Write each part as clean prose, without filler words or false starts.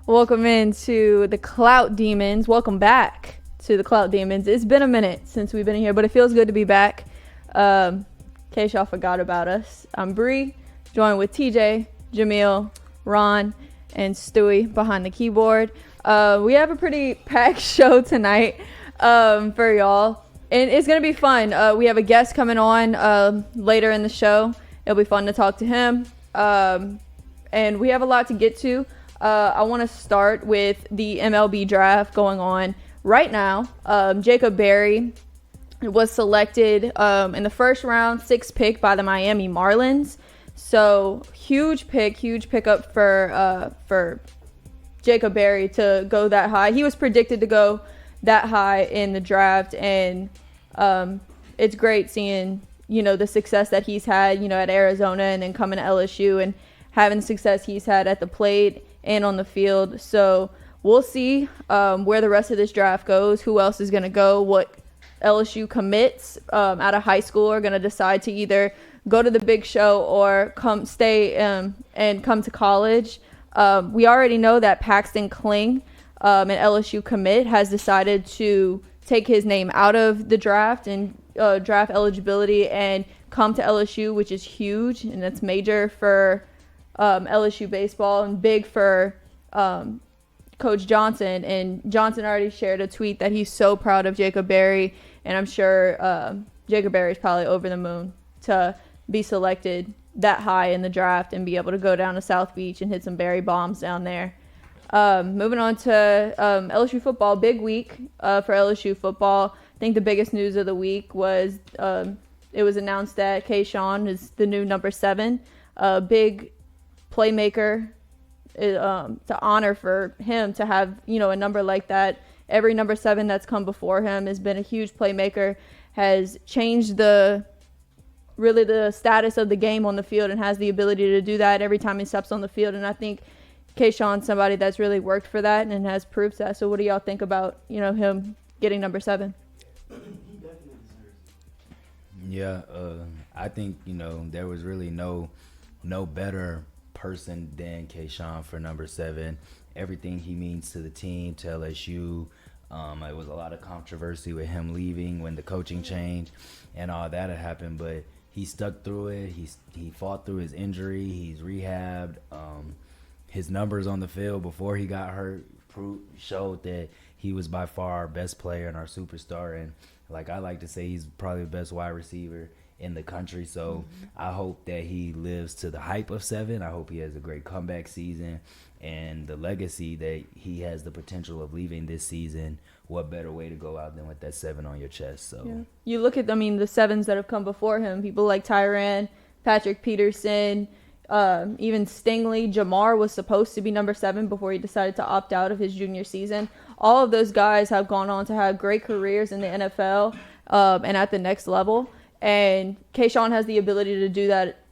Welcome into the Clout Demonz. Welcome back to the Clout Demonz. It's been a minute since we've been here, but it feels good to be back. Kayshon forgot about us. I'm Bree, joined with TJ, Jamil, Ron, and Stewie behind the keyboard. We have a pretty packed show tonight for y'all, and it's going to be fun. We have a guest coming on later in the show. It'll be fun to talk to him, and we have a lot to get to. I want to start with the MLB draft going on right now. Jacob Berry was selected in the first round, 6th pick by the Miami Marlins. So huge pickup for Jacob Berry to go that high. He was predicted to go that high in the draft, and it's great seeing the success that he's had at Arizona, and then coming to LSU and having the success he's had at the plate and on the field. So we'll see where the rest of this draft goes, who else is going to go, what LSU commits out of high school are going to decide to either go to the big show or stay and come to college. We already know that Paxton Kling, an LSU commit, has decided to take his name out of the draft and draft eligibility and come to LSU, which is huge, and that's major for LSU baseball and big for Coach Johnson. And Johnson already shared a tweet that he's so proud of Jacob Berry, and I'm sure Jacob Berry is probably over the moon to be selected that high in the draft and be able to go down to South Beach and hit some Berry bombs down there. Moving on to LSU football, big week for LSU football. I think the biggest news of the week was it was announced that Kayshon is the new number 7. Big playmaker, to honor for him to have a number like that. Every number 7 that's come before him has been a huge playmaker, has changed the status of the game on the field, and has the ability to do that every time he steps on the field. And I think Kayshon's somebody that's really worked for that and has proved that. So what do y'all think about him getting number 7? Yeah, I think there was really no better person than Kayshon for number 7. Everything he means to the team, to LSU. It was a lot of controversy with him leaving when the coaching changed and all that had happened, but he stuck through it. He fought through his injury. He's rehabbed. His numbers on the field before he got hurt showed that he was by far our best player and our superstar. And like I like to say, he's probably the best wide receiver in the country. So I hope that he lives to the hype of 7. I hope he has a great comeback season and the legacy that he has the potential of leaving this season. What better way to go out than with that 7 on your chest? So yeah. You look at the 7s that have come before him, people like Tyrann, Patrick Peterson, even Stingley. Jamar was supposed to be number 7 before he decided to opt out of his junior season. All of those guys have gone on to have great careers in the NFL and at the next level. And Kayshon has the ability to do that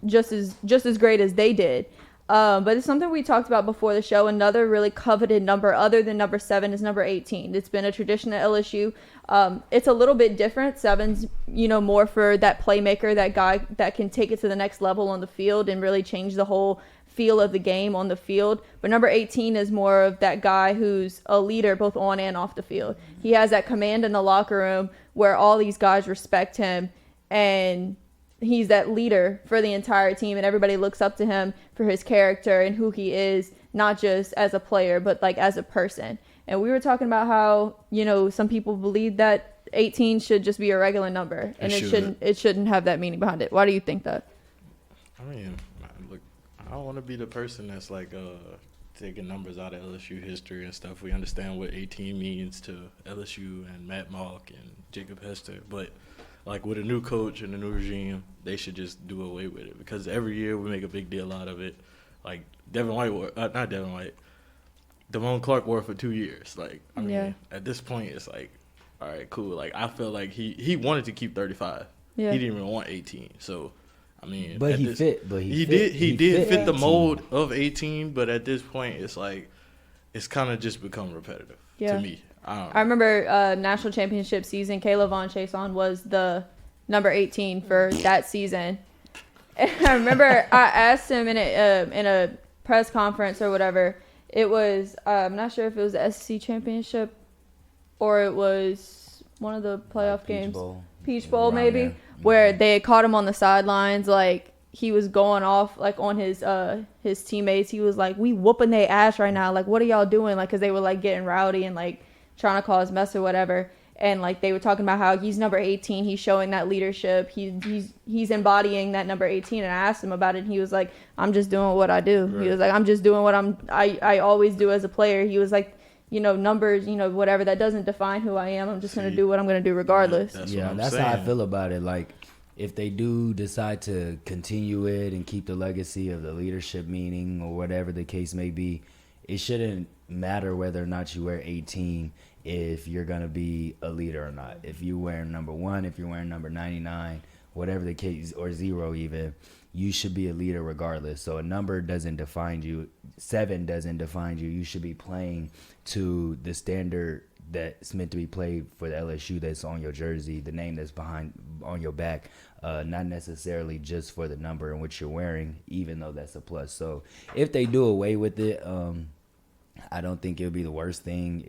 just as great as they did. But it's something we talked about before the show. Another really coveted number other than number 7 is number 18. It's been a tradition at LSU. It's a little bit different. 7's, more for that playmaker, that guy that can take it to the next level on the field and really change the whole feel of the game on the field. But number 18 is more of that guy who's a leader both on and off the field. He has that command in the locker room where all these guys respect him, and he's that leader for the entire team, and everybody looks up to him for his character and who he is, not just as a player, but like as a person. And we were talking about how, some people believe that 18 should just be a regular number, and it shouldn't have that meaning behind it. Why do you think that? I mean, look, I don't want to be the person that's like taking numbers out of LSU history and stuff. We understand what 18 means to LSU and Matt Malk and Jacob Hester, but like with a new coach and a new regime, they should just do away with it, because every year we make a big deal out of it. Like Devon Clark wore it for 2 years. Like, I mean, at this point, it's like, all right, cool. Like, I feel like he wanted to keep 35. Yeah. He didn't even want 18. So, I mean, but he did fit the mold of 18. But at this point, it's like, it's kind of just become repetitive to me. I remember national championship season, Caleb Von Chason was the number 18 for that season. And I remember I asked him in a press conference or whatever It was, I'm not sure if it was the SEC championship or it was one of the playoff games. Peach Bowl, maybe, there. where they had caught him on the sidelines, like he was going off like on his teammates. He was like, "We whooping their ass right now. Like, what are y'all doing?" Like, because they were like getting rowdy and like trying to cause mess or whatever. And like they were talking about how he's number 18. He's showing that leadership. He's embodying that number 18. And I asked him about it. And he was like, "I'm just doing what I do." Right. He was like, "I'm just doing what I always do as a player." He was like, numbers, whatever, that doesn't define who I am. I'm just going to do what I'm going to do regardless. That's how I feel about it. Like, if they do decide to continue it and keep the legacy of the leadership meaning or whatever the case may be, it shouldn't matter whether or not you wear 18 if you're going to be a leader or not. If you're wearing number 1, if you're wearing number 99, whatever the case, or 0 even, you should be a leader regardless. So a number doesn't define you. 7 doesn't define you. You should be playing to the standard that's meant to be played for the LSU that's on your jersey, the name that's behind on your back, not necessarily just for the number in which you're wearing, even though that's a plus. So if they do away with it, I don't think it'll be the worst thing.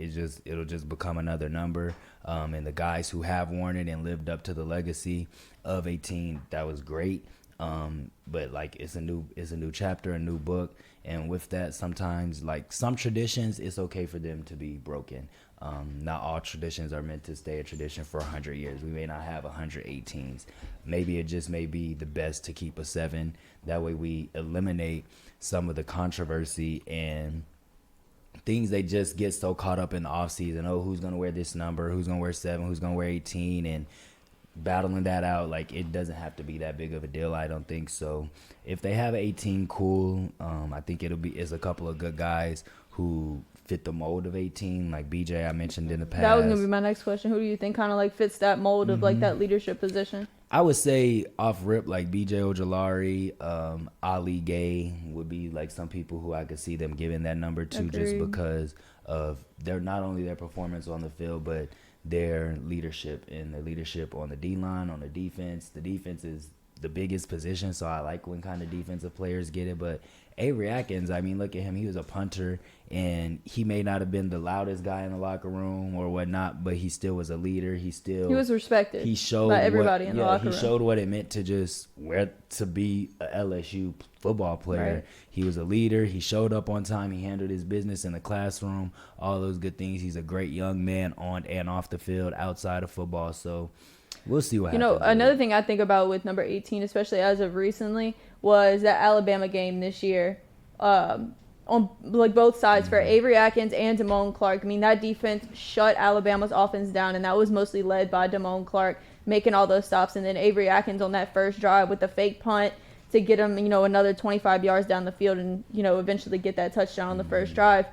It'll just become another number. And the guys who have worn it and lived up to the legacy of 18, that was great. But like it's a new chapter, a new book, and with that, sometimes like some traditions, it's okay for them to be broken. Not all traditions are meant to stay a tradition for 100 years. We may not have 118s. Maybe it just may be the best to keep a 7. That way we eliminate some of the controversy and things they just get so caught up in the offseason. Oh, who's going to wear this number? Who's going to wear 7? Who's going to wear 18? And battling that out, like, it doesn't have to be that big of a deal, I don't think. So if they have 18, cool. I think it's a couple of good guys who fit the mold of 18, like BJ I mentioned in the past. That was going to be my next question. Who do you think kind of like fits that mold of like that leadership position? I would say off rip, like BJ Ojolari, Ali Gay would be like some people who I could see them giving that number to. Agreed. Just because of not only their performance on the field, but their leadership and their leadership on the D-line, on the defense. The defense is the biggest position, so I like when kind of defensive players get it. But Avery Atkins, I mean, look at him. He was a punter, and he may not have been the loudest guy in the locker room or whatnot, but he still was a leader. He was respected. He showed by everybody in the locker room. He showed what it meant to to be a LSU football player. Right. He was a leader. He showed up on time. He handled his business in the classroom. All those good things. He's a great young man on and off the field, outside of football. So we'll see what happens. Another thing I think about with number 18, especially as of recently, was that Alabama game this year. On like both sides for Avery Atkins and Damone Clark. I mean, that defense shut Alabama's offense down, and that was mostly led by Damone Clark making all those stops. And then Avery Atkins on that first drive with the fake punt to get him, another 25 yards down the field and, eventually get that touchdown on the first drive.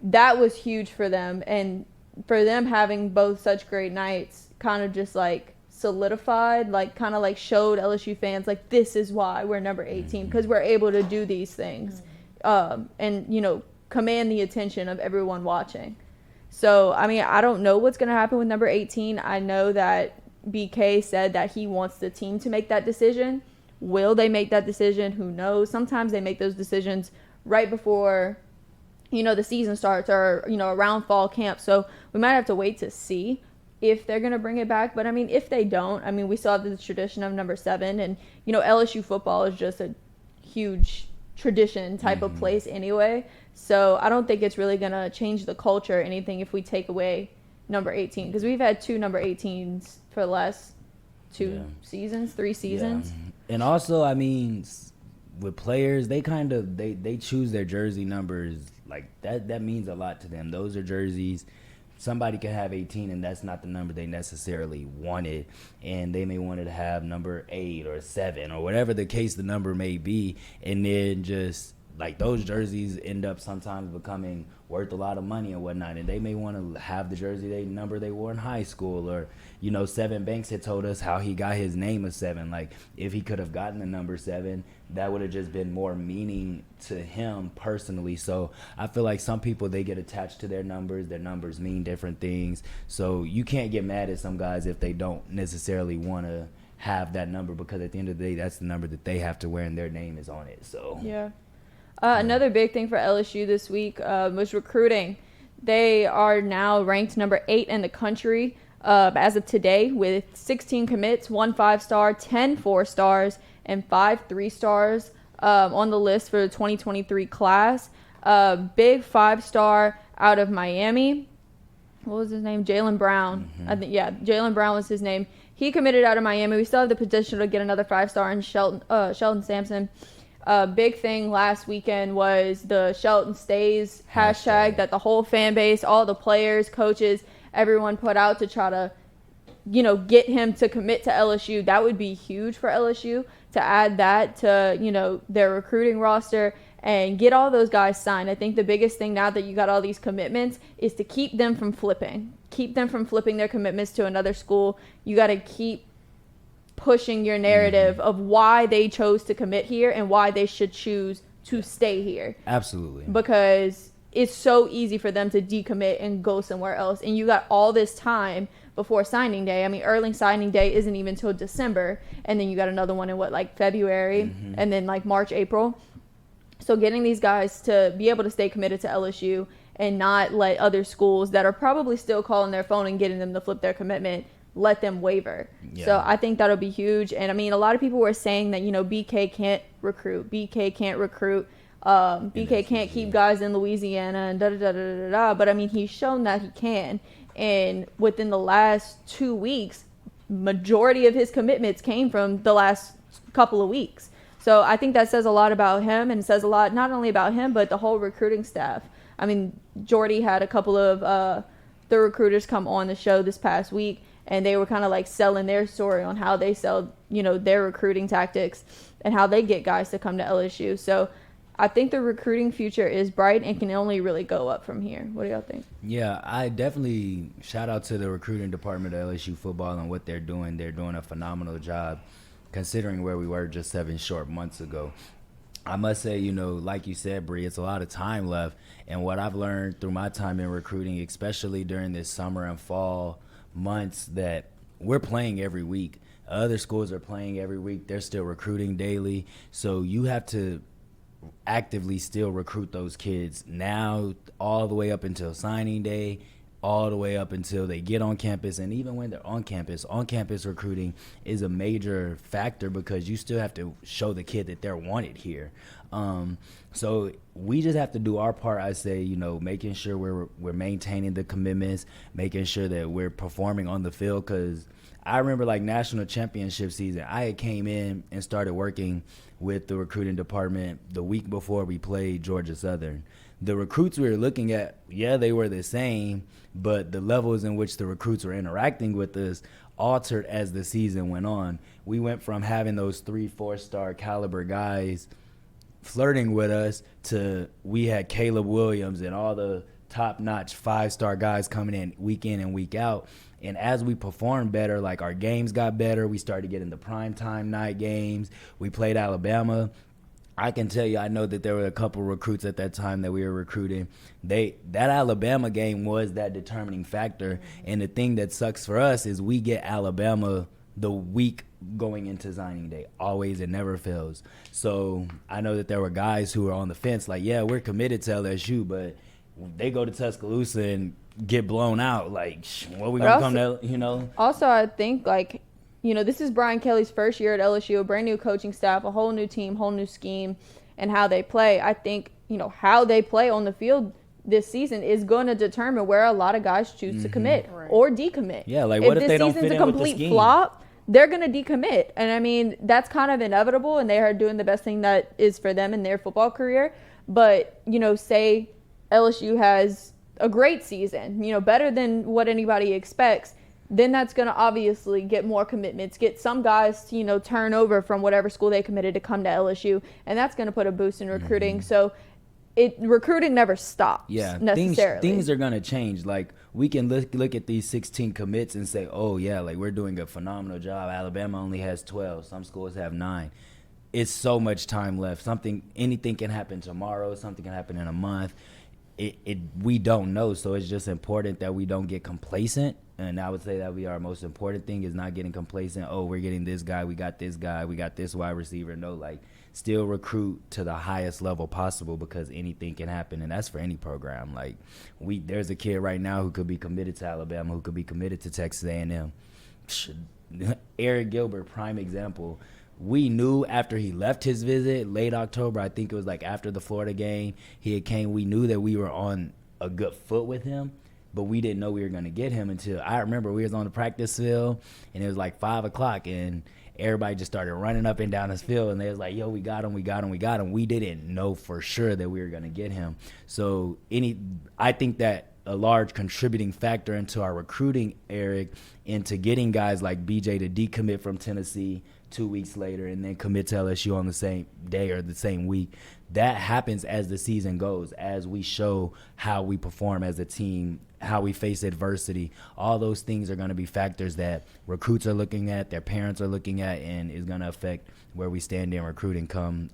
That was huge for them. And for them having both such great nights kind of just like solidified, like kind of like showed LSU fans like this is why we're number 18, because we're able to do these things. And command the attention of everyone watching. So, I mean, I don't know what's going to happen with number 18. I know that BK said that he wants the team to make that decision. Will they make that decision? Who knows? Sometimes they make those decisions right before, the season starts or, around fall camp. So we might have to wait to see if they're going to bring it back. But, I mean, if they don't, I mean, we saw the tradition of number 7. And, LSU football is just a huge tradition type of place anyway. So I don't think it's really going to change the culture or anything if we take away number 18, because we've had 2 number 18s for the last 3 seasons. Yeah. And also, I mean, with players, they kind of they choose their jersey numbers like that means a lot to them. Those are jerseys. Somebody can have 18 and that's not the number they necessarily wanted, and they may want to have number 8 or 7 or whatever the case the number may be, and then just like those jerseys end up sometimes becoming worth a lot of money and whatnot, and they may want to have the jersey number they wore in high school. Or Seven Banks had told us how he got his name of 7. Like, if he could have gotten the number 7, that would have just been more meaning to him personally. So I feel like some people, they get attached to their numbers mean different things. So you can't get mad at some guys if they don't necessarily want to have that number, because at the end of the day, that's the number that they have to wear and their name is on it. So yeah. Another big thing for LSU this week was recruiting. They are now ranked number 8 in the country as of today with 16 commits, 1 5-star, 10 4-stars, and 5 3-stars on the list for the 2023 class. Big 5-star out of Miami. What was his name? Jaylen Brown. Jaylen Brown was his name. He committed out of Miami. We still have the potential to get another 5-star in Shelton Sampson. Big thing last weekend was the Shelton Stays hashtag that the whole fan base, all the players, coaches, everyone put out to try to, get him to commit to LSU. That would be huge for LSU to add that to, their recruiting roster and get all those guys signed. I think the biggest thing now that you got all these commitments is to keep them from flipping. Keep them from flipping their commitments to another school. You got to keep pushing your narrative of why they chose to commit here and why they should choose to stay here. Absolutely. Because it's so easy for them to decommit and go somewhere else. And you got all this time before signing day. I mean, early signing day isn't even until December. And then you got another one in February and then March, April. So getting these guys to be able to stay committed to LSU and not let other schools that are probably still calling their phone and getting them to flip their commitment, let them waver. Yeah. So I think that'll be huge. And I mean, a lot of people were saying that, BK can't recruit. BK can't keep guys in Louisiana and da-da-da-da-da-da. But I mean, he's shown that he can. And within the last 2 weeks, majority of his commitments came from the last couple of weeks. So I think that says a lot about him and says a lot not only about him, but the whole recruiting staff. I mean, Jordy had a couple of the recruiters come on the show this past week, and they were kind of selling their story on how they sell, their recruiting tactics and how they get guys to come to LSU. So I think the recruiting future is bright and can only really go up from here. What do y'all think? Yeah, I definitely shout out to the recruiting department of LSU football and what they're doing. They're doing a phenomenal job considering where we were just 7 short months ago. I must say, like you said, Bree, it's a lot of time left. And what I've learned through my time in recruiting, especially during this summer and fall months, that we're playing every week. Other schools are playing every week. They're still recruiting daily. So you have to actively still recruit those kids now all the way up until signing day, all the way up until they get on campus. And even when they're on campus recruiting is a major factor because you still have to show the kid that they're wanted here. So we just have to do our part, I say, making sure we're maintaining the commitments, making sure that we're performing on the field. Because I remember national championship season, I had came in and started working with the recruiting department the week before we played Georgia Southern. The recruits we were looking at, they were the same, but the levels in which the recruits were interacting with us altered as the season went on. We went from having those 3-4-star caliber guys flirting with us to we had Caleb Williams and all the top-notch 5-star guys coming in and week out. And as we performed better, our games got better. We started getting the primetime night games. We played Alabama. I can tell you, I know that there were a couple recruits at that time that we were recruiting. That Alabama game was that determining factor. And the thing that sucks for us is we get Alabama the week going into signing day. Always, it never fails. So I know that there were guys who were on the fence we're committed to LSU, but they go to Tuscaloosa and get blown out. What we going to come to, Also, I think, this is Brian Kelly's first year at LSU, a brand new coaching staff, a whole new team, whole new scheme, and how they play. I think, how they play on the field this season is going to determine where a lot of guys choose to commit or decommit. Yeah, what if they don't fit in with the scheme? If this season's a complete flop, they're going to decommit. And, I mean, that's kind of inevitable, and they are doing the best thing that is for them in their football career. But, say LSU has a great season, better than what anybody expects, then that's going to obviously get more commitments, get some guys to, turn over from whatever school they committed to come to LSU, and that's going to put a boost in recruiting. So recruiting never stops necessarily. Things are going to change. We can look at these 16 commits and say, oh, yeah, we're doing a phenomenal job. Alabama only has 12. Some schools have 9. It's so much time left. Anything can happen tomorrow. Something can happen in a month. we don't know. So it's just important that we don't get complacent. And I would say that our most important thing is not getting complacent. Oh, we're getting this guy. We got this guy. We got this wide receiver. No, like still recruit to the highest level possible because anything can happen. And that's for any program. Like there's a kid right now who could be committed to Alabama, who could be committed to Texas A&M. Eric Gilbert, prime example. We knew after he left his visit, late October, I think it was like after the Florida game, he had came. We knew that we were on a good foot with him, but we didn't know we were going to get him until I remember we was on the practice field, and it was like 5 o'clock, and everybody just started running up and down this field, and they was like, yo, we got him, we got him, we got him. We didn't know for sure that we were going to get him. So I think that a large contributing factor into our recruiting, Eric, into getting guys like BJ to decommit from Tennessee 2 weeks later and then commit to LSU on the same day or the same week. That happens as the season goes, as we show how we perform as a team, how we face adversity. All those things are going to be factors that recruits are looking at, their parents are looking at, and is going to affect where we stand in recruiting come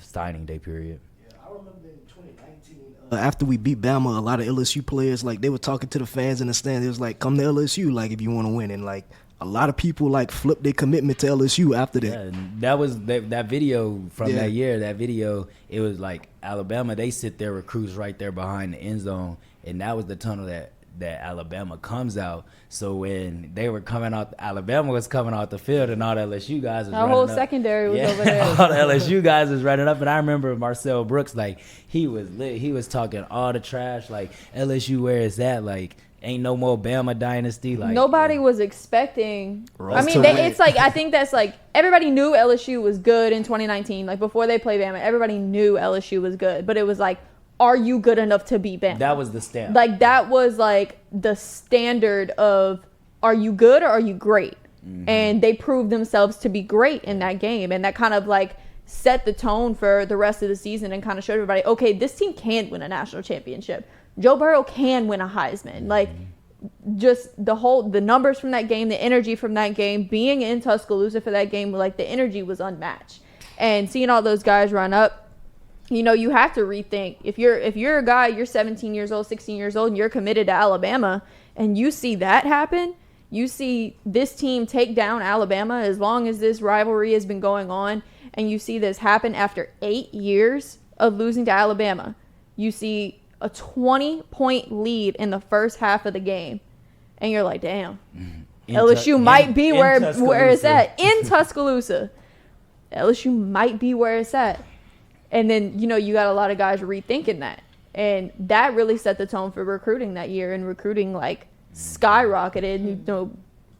signing day period. Yeah, I remember in 2019, after we beat Bama, a lot of LSU players, like, they were talking to the fans in the stand. It was like, come to LSU, like, if you want to win. And, like, a lot of people like flipped their commitment to LSU after that. Yeah, that was that video from that year. That video, it was like Alabama. They sit their recruits right there behind the end zone, and that was the tunnel that Alabama comes out. So when they were coming out, Alabama was coming out the field, and all the LSU guys was our running whole up. secondary was over there. All the LSU guys was running up, and I remember Marcel Brooks, like, he was lit. He was talking all the trash, like, LSU, where is that? Like, ain't no more Bama dynasty. Like, nobody was expecting. Right. I mean, it's like, I think that's like everybody knew LSU was good in 2019. Like, before they played Bama, everybody knew LSU was good. But it was like, are you good enough to beat Bama? That was the stamp. Like, that was like the standard of, are you good or are you great? Mm-hmm. And they proved themselves to be great in that game. And that kind of like set the tone for the rest of the season and kind of showed everybody, okay, this team can win a national championship. Joe Burrow can win a Heisman. Like, just the numbers from that game, the energy from that game, being in Tuscaloosa for that game, like, the energy was unmatched. And seeing all those guys run up, you know, you have to rethink. If you're a guy, you're 17 years old, 16 years old, and you're committed to Alabama, and you see that happen, you see this team take down Alabama as long as this rivalry has been going on, and you see this happen after 8 years of losing to Alabama. You see a 20-point lead in the first half of the game, and you're like, damn, LSU might be where it's at. In Tuscaloosa, LSU might be where it's at. And then, you know, you got a lot of guys rethinking that. And that really set the tone for recruiting that year, and recruiting, like, skyrocketed, you know,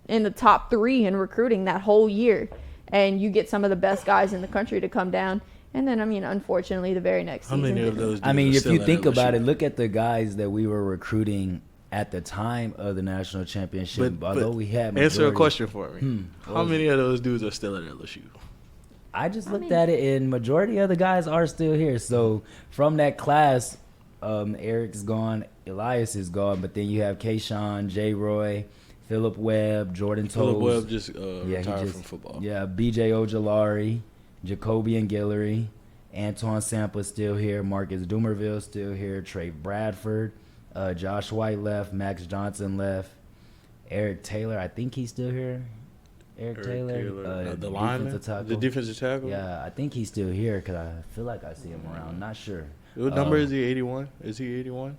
in the top 3 in recruiting that whole year. And you get some of the best guys in the country to come down. And then, I mean, unfortunately, the very next season. How many of those? I mean, if you think about it, look at the guys that we were recruiting at the time of the national championship. Although we had answer a question for me. How many of those dudes are still at LSU? I just looked at it, and majority of the guys are still here. So from that class, Eric's gone, Elias is gone, but then you have Kayshon, J. Roy, Philip Webb, Jordan Toles. Philip Webb just retired from football. Yeah, B.J. Ojolari, Jacoby and Guillory, Antoine Samples still here, Marcus Dumerville still here, Trey Bradford, Josh White left, Max Johnson left, Eric Taylor, I think he's still here. Eric Taylor, the lineman, the defensive tackle. Yeah, I think he's still here because I feel like I see him around. Not sure. What number is he? 81? Is he 81?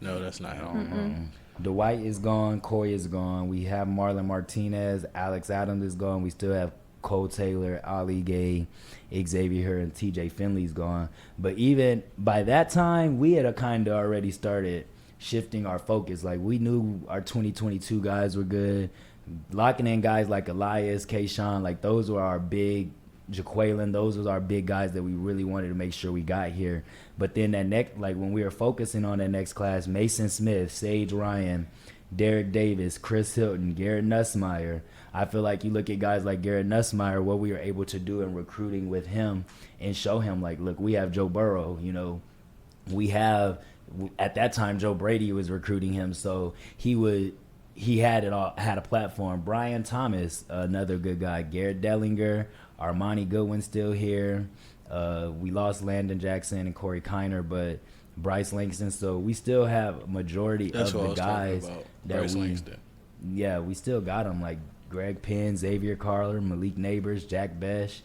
No, that's not him. Dwight is gone. Coy is gone. We have Marlon Martinez. Alex Adams is gone. We still have Cole Taylor, Ali Gay, Xavier, and TJ Finley's gone. But even by that time, we had kind of already started shifting our focus. Like, we knew our 2022 guys were good. Locking in guys like Elias, Kayshon, like, those were our big, Jaqueline, those was our big guys that we really wanted to make sure we got here. But then that next, like, when we were focusing on that next class, Mason Smith, Sage Ryan, Derek Davis, Chris Hilton, Garrett Nussmeier, I feel like you look at guys like Garrett Nussmeier, what we were able to do in recruiting with him and show him, like, look, we have Joe Burrow, you know, we have, at that time, Joe Brady was recruiting him, so he had it all, had a platform. Brian Thomas, another good guy. Garrett Dellinger, Armani Goodwin still here. We lost Landon Jackson and Corey Kiner, but Bryce Langston. So we still have a majority That's of what I the was talking guys about. that Bryce Langston. Yeah, we still got them, like Greg Penn, Xavier Carler, Malik Neighbors, Jack Besh,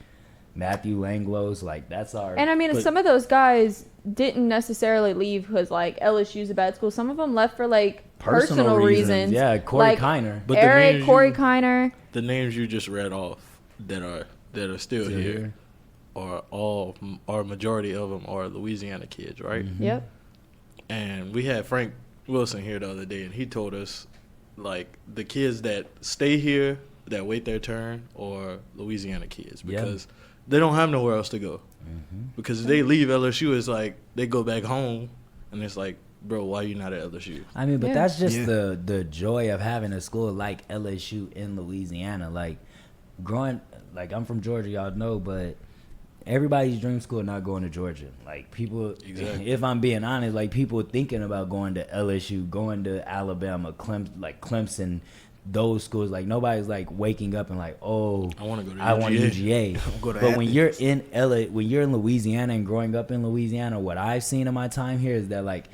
Matthew Langlos. Like, that's our. And I mean, some of those guys didn't necessarily leave because like LSU's a bad school. Some of them left for like personal reasons. Yeah, Corey like Kiner. But Eric, Corey Kiner. The names you just read off that are still here are majority of them are Louisiana kids, right? Mm-hmm. Yep. And we had Frank Wilson here the other day, and he told us, like, the kids that stay here, that wait their turn, are Louisiana kids because they don't have nowhere else to go. Mm-hmm. Because if they leave LSU, it's like they go back home, and it's like, bro, why you not at LSU? I mean, but Yeah. that's just the joy of having a school like LSU in Louisiana. Like, growing, like, I'm from Georgia, y'all know, but everybody's dream school not going to Georgia. Like, people, if I'm being honest, like, people thinking about going to LSU, going to Alabama, Clemson, those schools. Like, nobody's like waking up and like, oh, I want to go to UGA. I want UGA. Go to But when you're Athens. in when you're in Louisiana and growing up in Louisiana, what I've seen in my time here is that, like,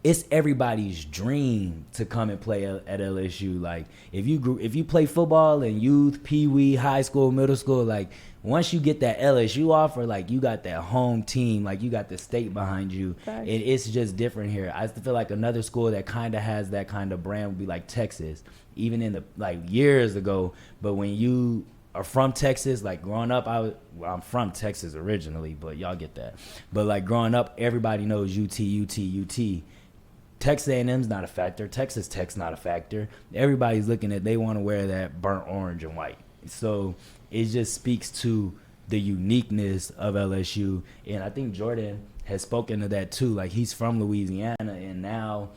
it's everybody's dream to come and play at LSU. Like, if you play football in youth, pee-wee, high school, middle school, like, once you get that LSU offer, like, you got that home team, like, you got the state behind you. Facts. It's just different here. I feel like another school that kind of has that kind of brand would be like Texas, even in the, like, years ago. But when you are from Texas, like, growing up, I'm from Texas originally, but y'all get that. But, like, growing up, everybody knows UT. Texas A&M's not a factor. Texas Tech's not a factor. Everybody's looking at, they want to wear that burnt orange and white. So it just speaks to the uniqueness of LSU. And I think Jordan has spoken to that too. Like, he's from Louisiana, and now,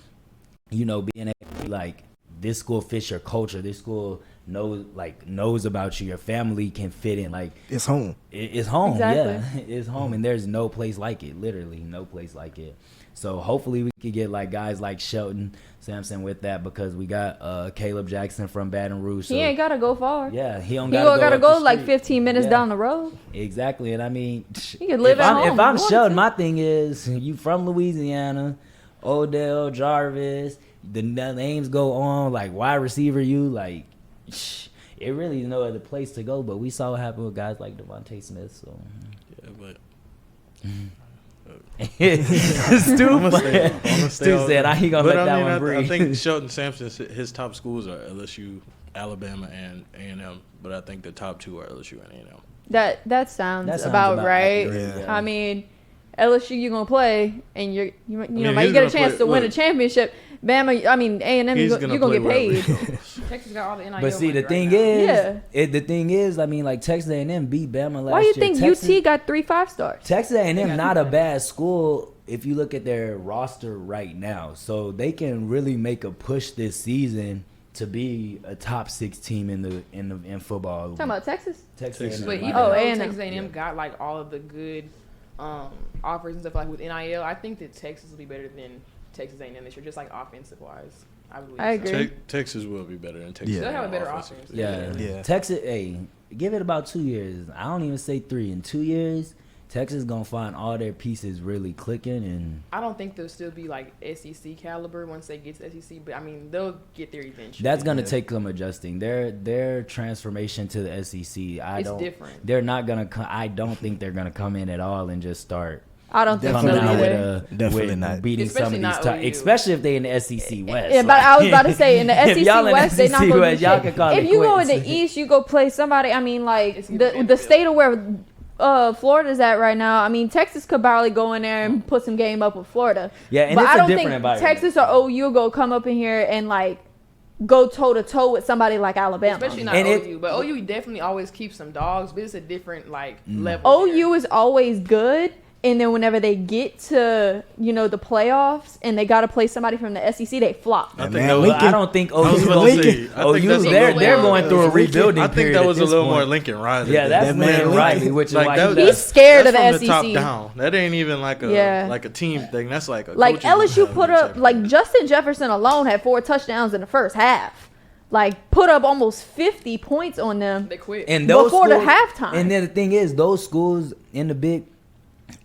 you know, being able to be like, this school fits your culture. This school knows about you. Your family can fit in. Like, It's home. it's home. Exactly. Yeah, it's home. And there's no place like it. Literally no place like it. So hopefully we could get like guys like Shelton Sampson with that, because we got Caleb Jackson from Baton Rouge. So, He ain't gotta go far. yeah, he don't He gotta gotta go up go the like street. 15 minutes Yeah. down the road. Exactly. And I mean, He could live if at I'm, home. if I'm if he Shelton, wanted my thing is, you from Louisiana, Odell, Jarvis, the names go on, like wide receiver, you like, it really is no other place to go. But we saw what happened with guys like Devontae Smith. So Yeah, but Stu said, I ain't gonna let that one breathe. I think Shelton Sampson, his top schools are LSU, Alabama, and A&M. But I think the top two are LSU and A&M. That sounds about right. accurate, Yeah. I mean, LSU you're gonna play, and you might he's get a gonna chance play- to win a look. championship. Bama, I mean A&M, He's you're gonna gonna get play paid. wherever he goes. Texas got all the NIL But see, money the thing right now. is, the thing is, I mean, like Texas A&M beat Bama last Why do you year. think Texas, UT got 3 5-stars? Texas A&M got not a two. bad school if you look at their roster right now. So they can really make a push this season to be a top 6 team in football. Talking about Texas? Texas Texas. But A&M. even Oh, though A&M. Texas A&M got like all of the good offers and stuff like with NIL, I think that Texas will be better than Texas A&M this year, just like offensive wise. I believe. I so. agree. Texas will be better than Texas. Yeah. They'll have a better offensive. offense. Yeah. Yeah. Texas, hey, give it about 2 years. I don't even say 3. In 2 years, Texas gonna find all their pieces really clicking, and I don't think they'll still be like SEC caliber once they get to SEC, but I mean they'll get there eventually. that's gonna Yeah. take some adjusting. Their transformation to the SEC, It's different. They're not gonna. I don't think they're gonna come in at all and just start I don't think so coming out either. with not. beating Especially some of not these top, OU. especially if they in the SEC West. Yeah, but I was about to say in the If SEC y'all in West, they're not SEC gonna West, do y'all shit. can call If it you go in quits. the East, you go play somebody. I mean, like It's gonna be the Vanderbilt. state of where Florida's at right now. I mean, Texas could barely go in there and put some game up with Florida. Yeah, and but it's I a don't different think environment. Texas or OU go come up in here and like go toe to toe with somebody like Alabama. Especially not And OU, but OU definitely always keeps some dogs, but it's a different like level. OU is always good. And then whenever they get to, the playoffs and they got to play somebody from the SEC, they flop. I think man, that was, Well, I don't think I was OU. about to say, I think OU, that's a they're little going more- through a rebuilding. I think period that at was a this little point. more Lincoln Riley. Yeah, that's That man Lincoln Lincoln. Riley, which is Like why that- he He's does. scared of That's the from the SEC. top down. That ain't even like a Yeah. like a team thing. That's like a Like coaching LSU put type up, thing. like Justin Jefferson alone had 4 touchdowns in the first half. Like put up almost 50 points on them. They quit. And those Before the schools- halftime. And then the thing is, those schools in the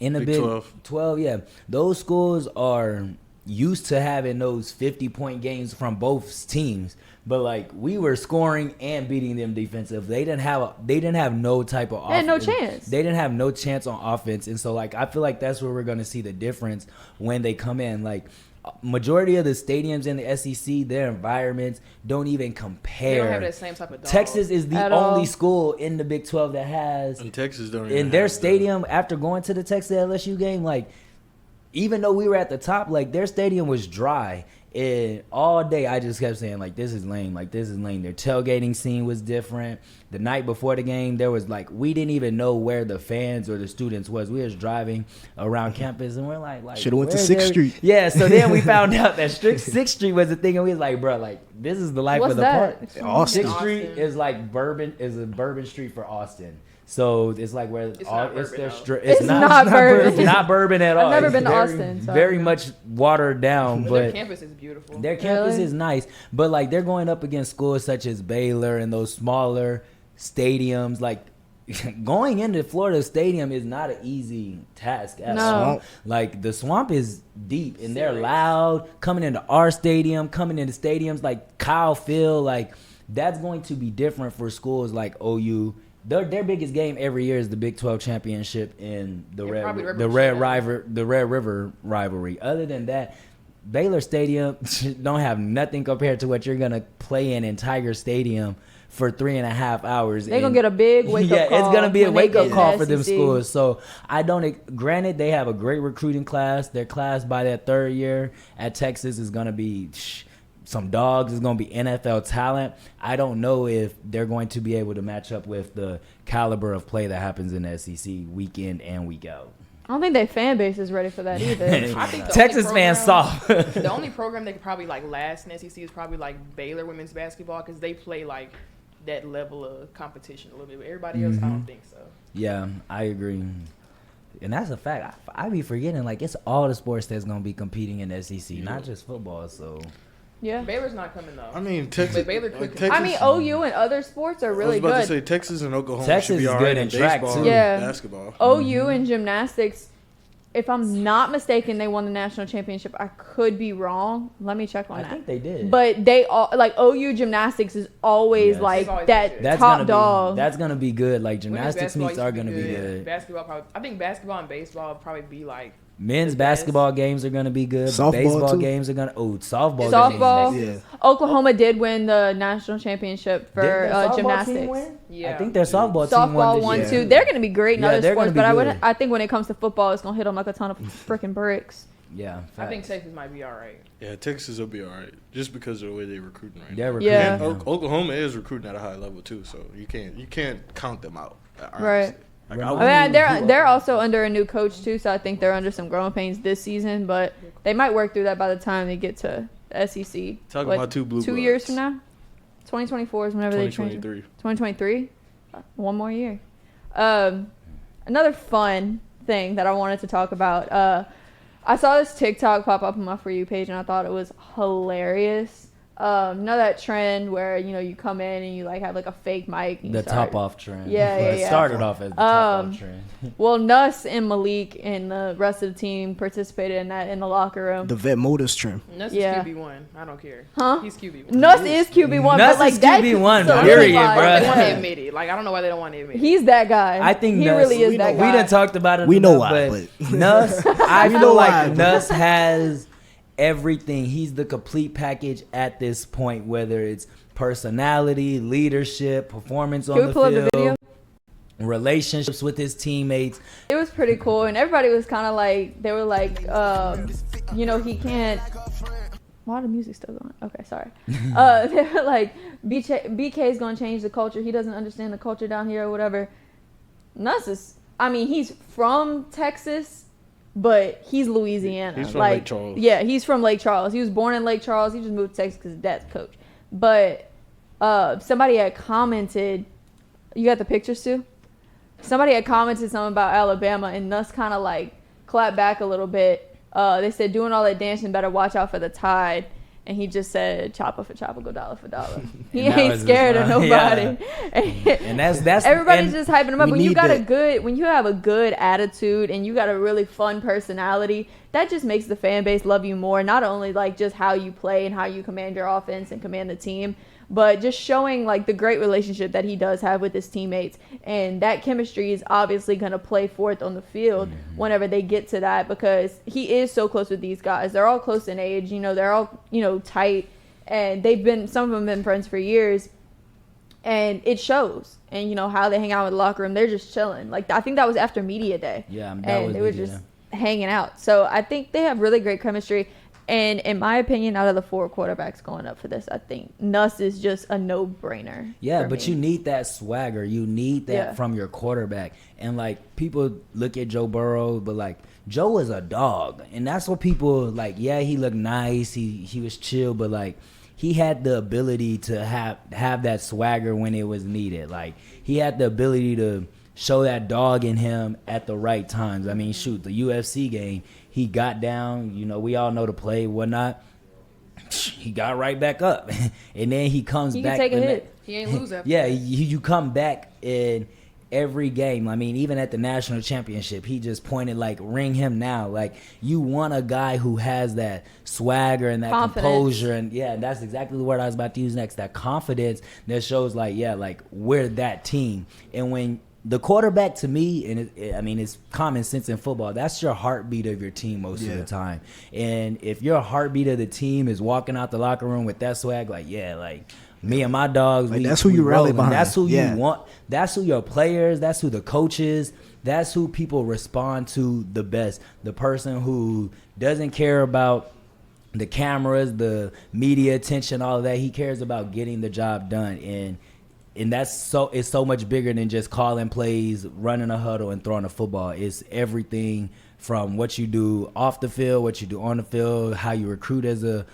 in the Big Big 12. 12, yeah. Those schools are used to having those 50-point games from both teams. But like we were scoring and beating them defensive. They didn't have no type of offense. They had no chance. They didn't have no chance on offense. And so like I feel like that's where we're gonna see the difference when they come in. Like majority of the stadiums in the SEC, their environments don't even compare. They don't have that same type of dog. Texas is the At only all. school in the Big 12 that has And Texas don't even in their have stadium after going to the Texas LSU game, like even though we were at the top, like their stadium was dry. And all day I just kept saying like this is lame, like this is lame. Their tailgating scene was different. The night before the game there was like we didn't even know where the fans or the students was. We was driving around campus and we're like Should have went to where's 6th Street. Yeah, so then we found out that 6th Street was the thing and we was like, bro, like this is the life What's of the that? park. Austin. 6th Street Austin. is like a bourbon street for Austin. So it's like where It's all not it's bourbon, their though. It's not bourbon. It's not bourbon at all. I've never It's been to very, Austin, so I very don't know. much watered down, But their but campus is beautiful. their campus Really? is nice. But like they're going up against schools such as Baylor and those smaller stadiums. Like going into Florida Stadium is not an easy task at No. all. Swamp. Like the swamp is deep and they're Serious. loud. Coming into our stadium, coming into stadiums like Kyle Field, like that's going to be different for schools like OU. Their biggest game every year is the Big 12 championship in the Yeah, probably Red River River rivalry. Other than that, Baylor Stadium don't have nothing compared to what you're gonna play in Tiger Stadium for 3.5 hours. They're going to get a big wake-up Yeah, call. it's gonna be a when they wake up get call to for them SEC. schools. So I don't. Granted, they have a great recruiting class. Their class by their third year at Texas is gonna be some dogs. It's gonna be NFL talent. I don't know if they're going to be able to match up with the caliber of play that happens in the SEC week in and week out. I don't think their fan base is ready for that either. I think the Texas only fans program- soft. The only program that could probably like last in SEC is probably like Baylor women's basketball because they play like that level of competition a little bit. But everybody else, I don't think so. Yeah, I agree. And that's a fact. I be forgetting, like, it's all the sports that's going to be competing in the SEC, not just football. So, Yeah. Baylor's not coming though. I mean, Texas. But Baylor could- Texas I mean, OU and other sports are really I was about good. to say Texas and Oklahoma Texas should be is all good right in in track, baseball too. Yeah. and basketball. OU and gymnastics, if I'm not mistaken, they won the national championship. I could be wrong. Let me check on I that. think they did. But they all like OU gymnastics is always Yes. like It's always that good. that's top gonna dog. Be, that's going to be good. Like, Women's gymnastics basketball meets used are to going to be good. Basketball probably. I think basketball and baseball would probably be like Men's the best. basketball games are going to be good. Softball, Baseball too. games are going to... Oh, softball. Softball. games. Yeah. Oklahoma did win the national championship for Didn't their softball team gymnastics. win? Yeah. I think their softball team won Softball this won year. too. They're going to be great in Yeah, other they're gonna sports, be but good. I think when it comes to football, it's going to hit them like a ton of freaking bricks. Yeah, I think facts. Texas might be all right. Yeah, Texas will be all right just because of the way they're recruiting right They're now. recruiting Yeah. And now. Oklahoma is recruiting at a high level too, so you can't count them out. Honestly. Right. Like, Right. I would- I mean, they're also under a new coach too, so I think they're under some growing pains this season, but they might work through that by the time they get to the SEC. Talking What, about two blue 2 bloods. years from now? 2024 is whenever they change it. 2023. 2023? One more year. Another fun thing that I wanted to talk about. I saw this TikTok pop up on my For You page, and I thought it was hilarious. Know that trend where, you come in and you, like, have, like, a fake mic. And you The start- top off trend. Yeah, yeah, It yeah. started off as the top Um, off trend. Well, Nuss and Malik and the rest of the team participated in that in the locker room. The Vet Motors trim. Nuss Yeah. is QB1. I don't care. Huh? He's QB1. Nuss is QB1, Nuss but, like, is that's QB1, solidified. period, I bruh. don't want to admit it. Like, I don't know why they don't want to admit it. He's that guy. I think he Nuss, really is we that know- guy. We done talked about it. We know enough, why, but Nuss, I We feel know like why, but- Nuss has everything. He's the complete package at this point, whether it's personality, leadership, performance Can on we the pull up the video? field, relationships with his teammates. It was pretty cool, and everybody was kind of like, they were like, he can't. Why the music still going? Okay, sorry. They were like, BK is gonna change the culture. He doesn't understand the culture down here or whatever. Nuss is, he's from Texas, but he's Louisiana. He's from like, Lake Charles. Yeah, he's from Lake Charles. He was born in Lake Charles. He just moved to Texas because his dad's a coach. But somebody had commented. You got the pictures too? Somebody had commented something about Alabama, and Nuss kind of like clapped back a little bit. They said, doing all that dancing, better watch out for the tide. and he just said, "Chopper for chopper, go dollar for dollar." He And that ain't was scared of his line. nobody. And that's Everybody's and just hyping him up. we When you need got that. when you have a good attitude and you got a really fun personality, that just makes the fan base love you more. Not only like just how you play and how you command your offense and command the team, but just showing like the great relationship that he does have with his teammates. And that chemistry is obviously going to play forth on the field whenever they get to that, because he is so close with these guys. They're all close in age, they're all, tight, and some of them have been friends for years, and it shows. And how they hang out in the locker room, they're just chilling. Like, I think that was after media day. Yeah, that and was they were media just day. hanging out. So I think they have really great chemistry. And in my opinion, out of the 4 quarterbacks going up for this, I think Nuss is just a no-brainer. Yeah, for but me. you need that swagger. You need that Yeah. from your quarterback. And, like, people look at Joe Burrow, but, like, Joe is a dog. And that's what people, like, yeah, he looked nice. He was chill, but, like, he had the ability to have that swagger when it was needed. Like, he had the ability to show that dog in him at the right times. I mean, shoot, the UFC game, he got down. We all know the play, whatnot. He got right back up. And then he comes He back. can take a the hit. He ain't lose after Yeah, that. you come back in every game. I mean, even at the national championship, he just pointed like, ring him now. Like, you want a guy who has that swagger and that Confidence. composure. And yeah, that's exactly the word I was about to use next. That confidence that shows like, yeah, like we're that team. And when the quarterback, to me, and it's common sense in football, that's your heartbeat of your team most of the time. And if your heartbeat of the team is walking out the locker room with that swag, like, yeah, like me and my dogs, Like, that's who you rally rolling. behind. That's who Yeah. you want. That's who your players, that's who the coaches, that's who people respond to the best. The person who doesn't care about the cameras, the media attention, all of that. He cares about getting the job done. And it's so much bigger than just calling plays, running a huddle, and throwing a football. It's everything from what you do off the field, what you do on the field, how you recruit as a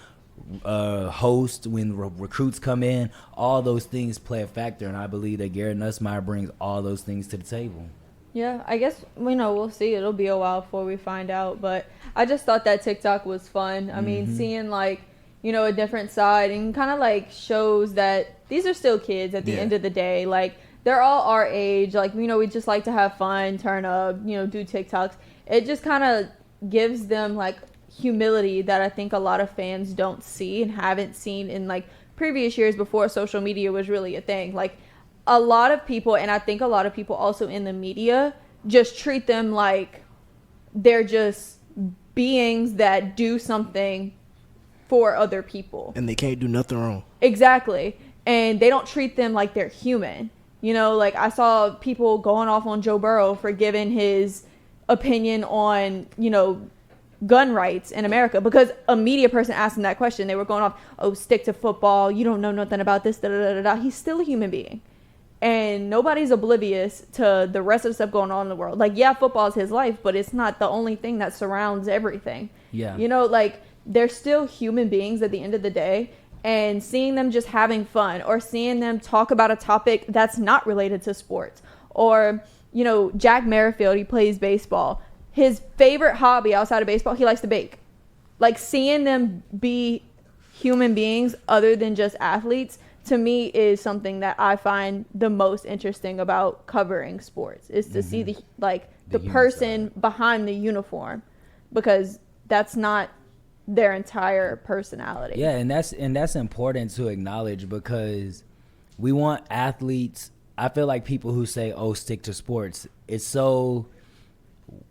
host when recruits come in. All those things play a factor, and I believe that Garrett Nussmeier brings all those things to the table. Yeah, I guess, we'll see. It'll be a while before we find out. But I just thought that TikTok was fun. I mean, seeing, like, a different side, and kind of, like, shows that these are still kids at the end of the day. Like, they're all our age. Like, we just like to have fun, turn up, do TikToks. It just kind of gives them, like, humility that I think a lot of fans don't see and haven't seen in, like, previous years before social media was really a thing. Like, a lot of people, and I think a lot of people also in the media, just treat them like they're just beings that do something for other people. And they can't do nothing wrong. Exactly. And they don't treat them like they're human. Like, I saw people going off on Joe Burrow for giving his opinion on, gun rights in America, because a media person asked him that question. They were going off, oh, stick to football. You don't know nothing about this. Da, da, da, da, da. He's still a human being. And nobody's oblivious to the rest of the stuff going on in the world. Like, yeah, football is his life, but it's not the only thing that surrounds everything. Yeah. Like, they're still human beings at the end of the day. And seeing them just having fun, or seeing them talk about a topic that's not related to sports. Or, Jack Merrifield, he plays baseball. His favorite hobby outside of baseball, he likes to bake. Like, seeing them be human beings other than just athletes, to me, is something that I find the most interesting about covering sports, is to see the human person behind the uniform, because that's not their entire personality. Yeah, and that's important to acknowledge, because we want athletes. I feel like people who say, oh, stick to sports, it's so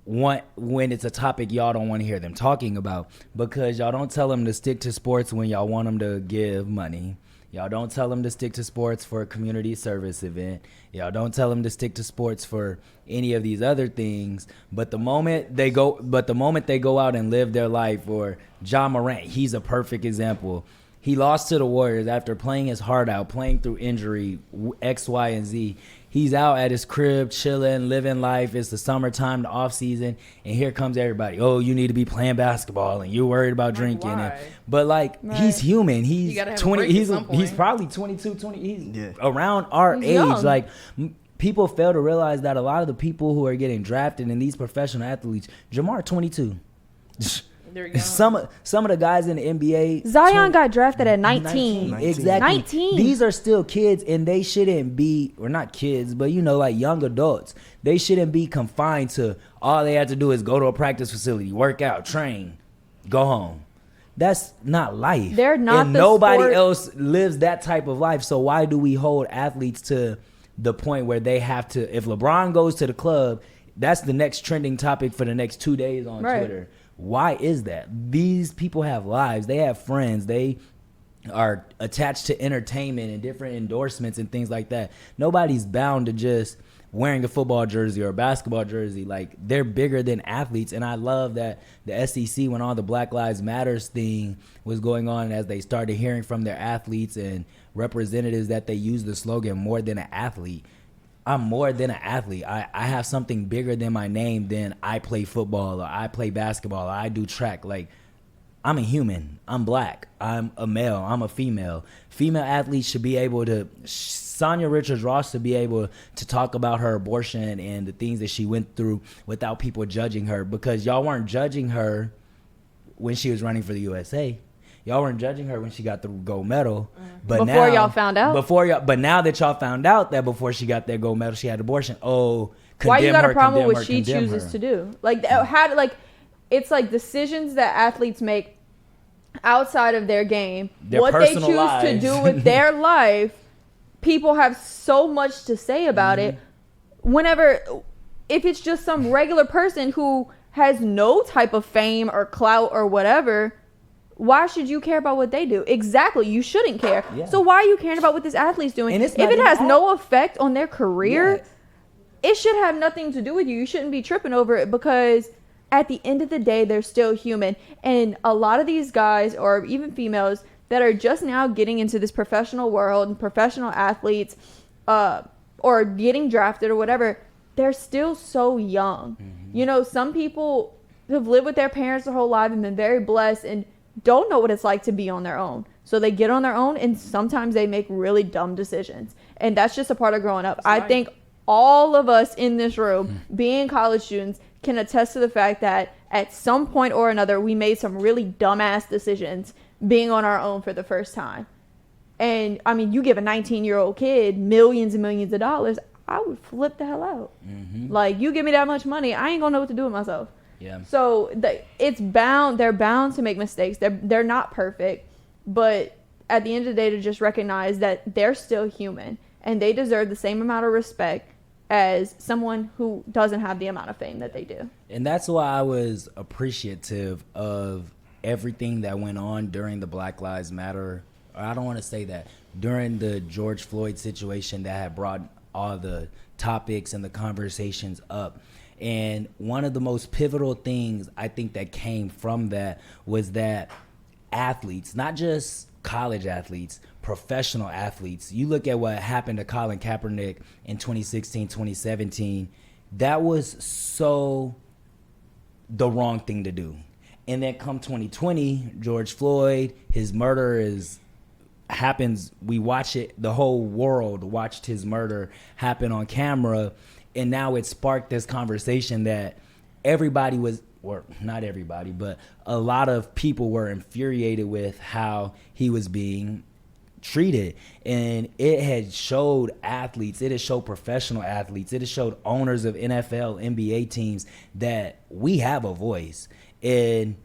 when it's a topic y'all don't want to hear them talking about, because y'all don't tell them to stick to sports when y'all want them to give money. Y'all don't tell them to stick to sports for a community service event. Y'all don't tell them to stick to sports for any of these other things. But the moment they go out and live their life, or Ja Morant, he's a perfect example. He lost to the Warriors after playing his heart out, playing through injury, X, Y, and Z. He's out at his crib, chilling, living life. It's the summertime, the off season, and here comes everybody. Oh, you need to be playing basketball, and you're worried about drinking. why? But he's human. You He's gotta have a 20. break at some point. He's probably 22, 20. He's Yeah. around our He's age. young. Like, people fail to realize that a lot of the people who are getting drafted in these professional athletes, Jamar 22. They're young. Some of the guys in the NBA, Zion got drafted at 19. Exactly. 19. These are still kids, and they shouldn't be, or not kids, but like young adults. They shouldn't be confined to all they have to do is go to a practice facility, work out, train, go home. That's not life. They're not and the nobody sport. else lives that type of life. So why do we hold athletes to the point where they have to, if LeBron goes to the club, that's the next trending topic for the next 2 days on Right. Twitter. Why is that? These people have lives. They have friends. They are attached to entertainment and different endorsements and things like that. Nobody's bound to just wearing a football jersey or a basketball jersey. Like, they're bigger than athletes. And I love that the SEC, when all the Black Lives Matters thing was going on, as they started hearing from their athletes and representatives that they use the slogan, more than an athlete. I'm more than an athlete. I have something bigger than my name than I play softball or I play basketball or I do track. Like, I'm a human. I'm black. I'm a male. I'm a female. Female athletes should be able to, Sonya Richards-Ross should be able to talk about her abortion and the things that she went through without people judging her, because y'all weren't judging her when she was running for the USA. Y'all weren't judging her when she got the gold medal. But Before now, y'all found out? But now that y'all found out that before she got that gold medal, she had abortion. Oh, Why you condemn got her, a problem condemn with her, what she condemn chooses her. to do? Like, it's like decisions that athletes make outside of their game. Their what they personal choose lives. to do with their life, people have so much to say about it. Whenever, if it's just some regular person who has no type of fame or clout or whatever, why should you care about what they do? Exactly, you shouldn't care. Yeah. So why are you caring about what this athlete's doing? And it's If not it even has no effect on their career, Yes. it should have nothing to do with you. You shouldn't be tripping over it, because at the end of the day, they're still human. And a lot of these guys, or even females, that are just now getting into this professional world and professional athletes, or getting drafted or whatever, they're still so young. You know, some people have lived with their parents their whole life and been very blessed and don't know what it's like to be on their own. So they get on their own, and sometimes they make really dumb decisions. And that's just a part of growing up. I think all of us in this room, being college students, can attest to the fact that at some point or another, we made some really dumbass decisions being on our own for the first time. And I mean, you give a 19-year-old kid millions and millions of dollars, I would flip the hell out. Like, you give me that much money, I ain't gonna know what to do with myself. Yeah. So they're bound to make mistakes. They're not perfect, but at the end of the day, to just recognize that they're still human and they deserve the same amount of respect as someone who doesn't have the amount of fame that they do. And that's why I was appreciative of everything that went on during the Black Lives Matter. Or I don't want to say that. During the George Floyd situation that had brought all the topics and the conversations up. And one of the most pivotal things I think that came from that was that athletes, not just college athletes, professional athletes, you look at what happened to Colin Kaepernick in 2016, 2017, that was so the wrong thing to do. And then come 2020, George Floyd, his murder happens. We watch it. The whole world watched his murder happen on camera. And now it sparked this conversation that everybody was, or not everybody, but a lot of people were infuriated with how he was being treated. And it had showed athletes, it had showed professional athletes, it had showed owners of NFL, NBA teams that we have a voice. And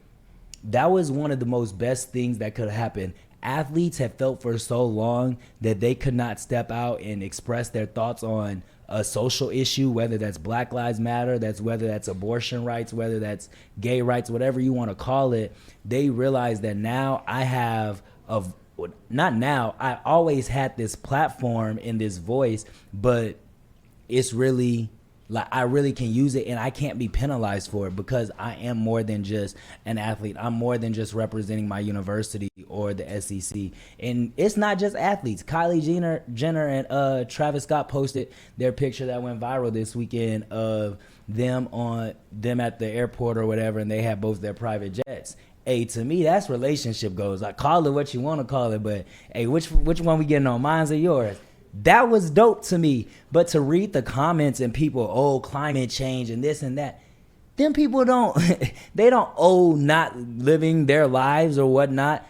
that was one of the most best things that could happen. Athletes have felt for so long that they could not step out and express their thoughts on a social issue, whether that's Black Lives Matter, whether that's abortion rights, whether that's gay rights, whatever you want to call it. They realize that now I always had this platform and this voice, but it's really like I really can use it and I can't be penalized for it because I am more than just an athlete. I'm more than just representing my university or the SEC. And it's not just athletes. Kylie Jenner and Travis Scott posted their picture that went viral this weekend of them at the airport or whatever, and they had both their private jets. Hey, to me, that's relationship goals. I call it what you want to call it, but hey, which one we getting on, mine's or yours? That was dope to me. But to read the comments and people, climate change and this and that, them people don't they don't owe not living their lives or whatnot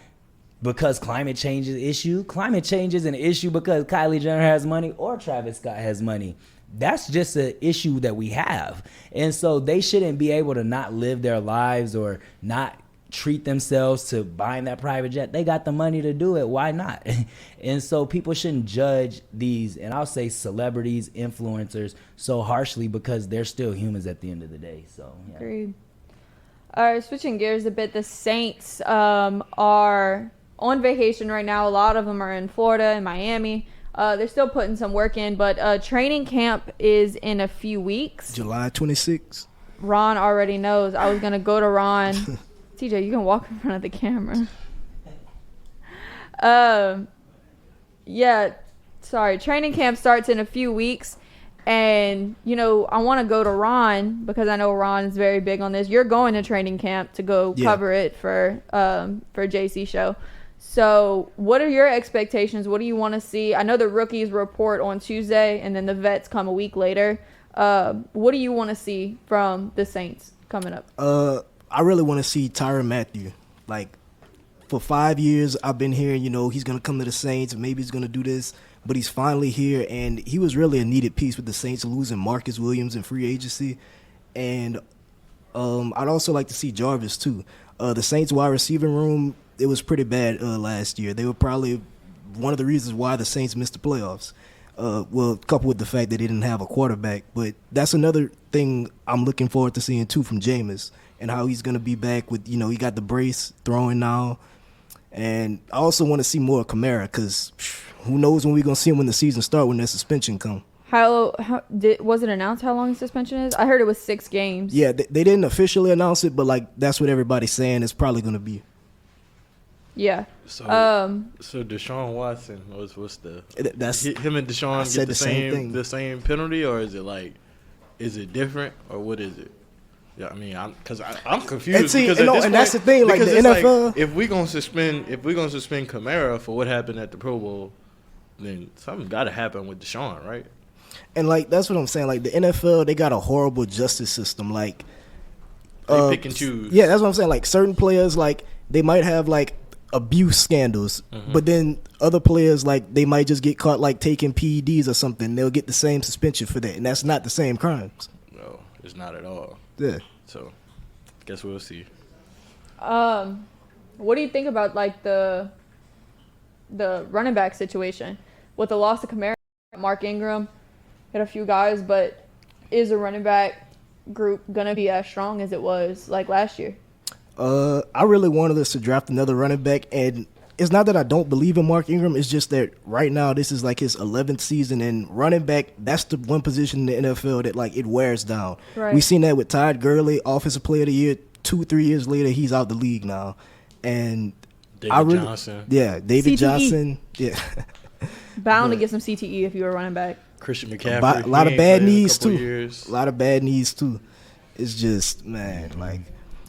because climate change is an issue. Climate change is an issue because Kylie Jenner has money or Travis Scott has money. That's just an issue that we have. And so they shouldn't be able to not live their lives or not treat themselves to buying that private jet. They got the money to do it. Why not? And so people shouldn't judge these, and I'll say celebrities, influencers, so harshly because they're still humans at the end of the day. So, yeah. Agreed. All right, switching gears a bit. The Saints are on vacation right now. A lot of them are in Florida and Miami. They're still putting some work in, but training camp is in a few weeks. July 26th. Ron already knows. I was going to go to Ron. TJ, you can walk in front of the camera. Yeah, sorry. Training camp starts in a few weeks. And, you know, I want to go to Ron because I know Ron is very big on this. You're going to training camp to go cover it for JC show. So what are your expectations? What do you want to see? I know the rookies report on Tuesday and then the vets come a week later. What do you want to see from the Saints coming up? I really want to see Tyrann Mathieu. Like, for 5 years, I've been hearing, you know, he's going to come to the Saints. Maybe he's going to do this. But he's finally here, and he was really a needed piece with the Saints losing Marcus Williams in free agency. And I'd also like to see Jarvis, too. The Saints wide receiving room, it was pretty bad last year. They were probably one of the reasons why the Saints missed the playoffs. Well, coupled with the fact that they didn't have a quarterback. But that's another thing I'm looking forward to seeing, too, from Jameis, and how he's going to be back with, you know, he got the brace throwing now. And I also want to see more of Kamara because who knows when we're going to see him when the season starts, when that suspension comes. Was it announced how long his suspension is? I heard it was 6 games. Yeah, they didn't officially announce it, but, like, that's what everybody's saying it's probably going to be. Yeah. So Deshaun Watson, what's the that's him and Deshaun get the the same penalty, or is it different, or what is it? Yeah, I mean, I'm confused. And see, because and that's the thing. Like the NFL, like, if we're gonna suspend Kamara for what happened at the Pro Bowl, then something got to happen with Deshaun, right? And like that's what I'm saying. Like the NFL, they got a horrible justice system. Like they pick and choose. Yeah, that's what I'm saying. Like certain players, like they might have like abuse scandals, but then other players, like they might just get caught like taking PEDs or something. They'll get the same suspension for that, and that's not the same crimes. No, it's not at all. Yeah. So, guess we'll see. What do you think about like the running back situation with the loss of Kamara, Mark Ingram, hit a few guys, but is the running back group gonna be as strong as it was like last year? I really wanted us to draft another running back, and it's not that I don't believe in Mark Ingram. It's just that right now this is like his 11th season, and running back, that's the one position in the NFL that like it wears down. Right. We've seen that with Todd Gurley, Offensive Player of the Year. 2-3 years later, he's out the league now. And Johnson. Yeah, David CTE. Johnson. Yeah. Bound to get some CTE if you were running back. Christian McCaffrey. A lot of bad knees too. Years. A lot of bad knees too. It's just, man, like.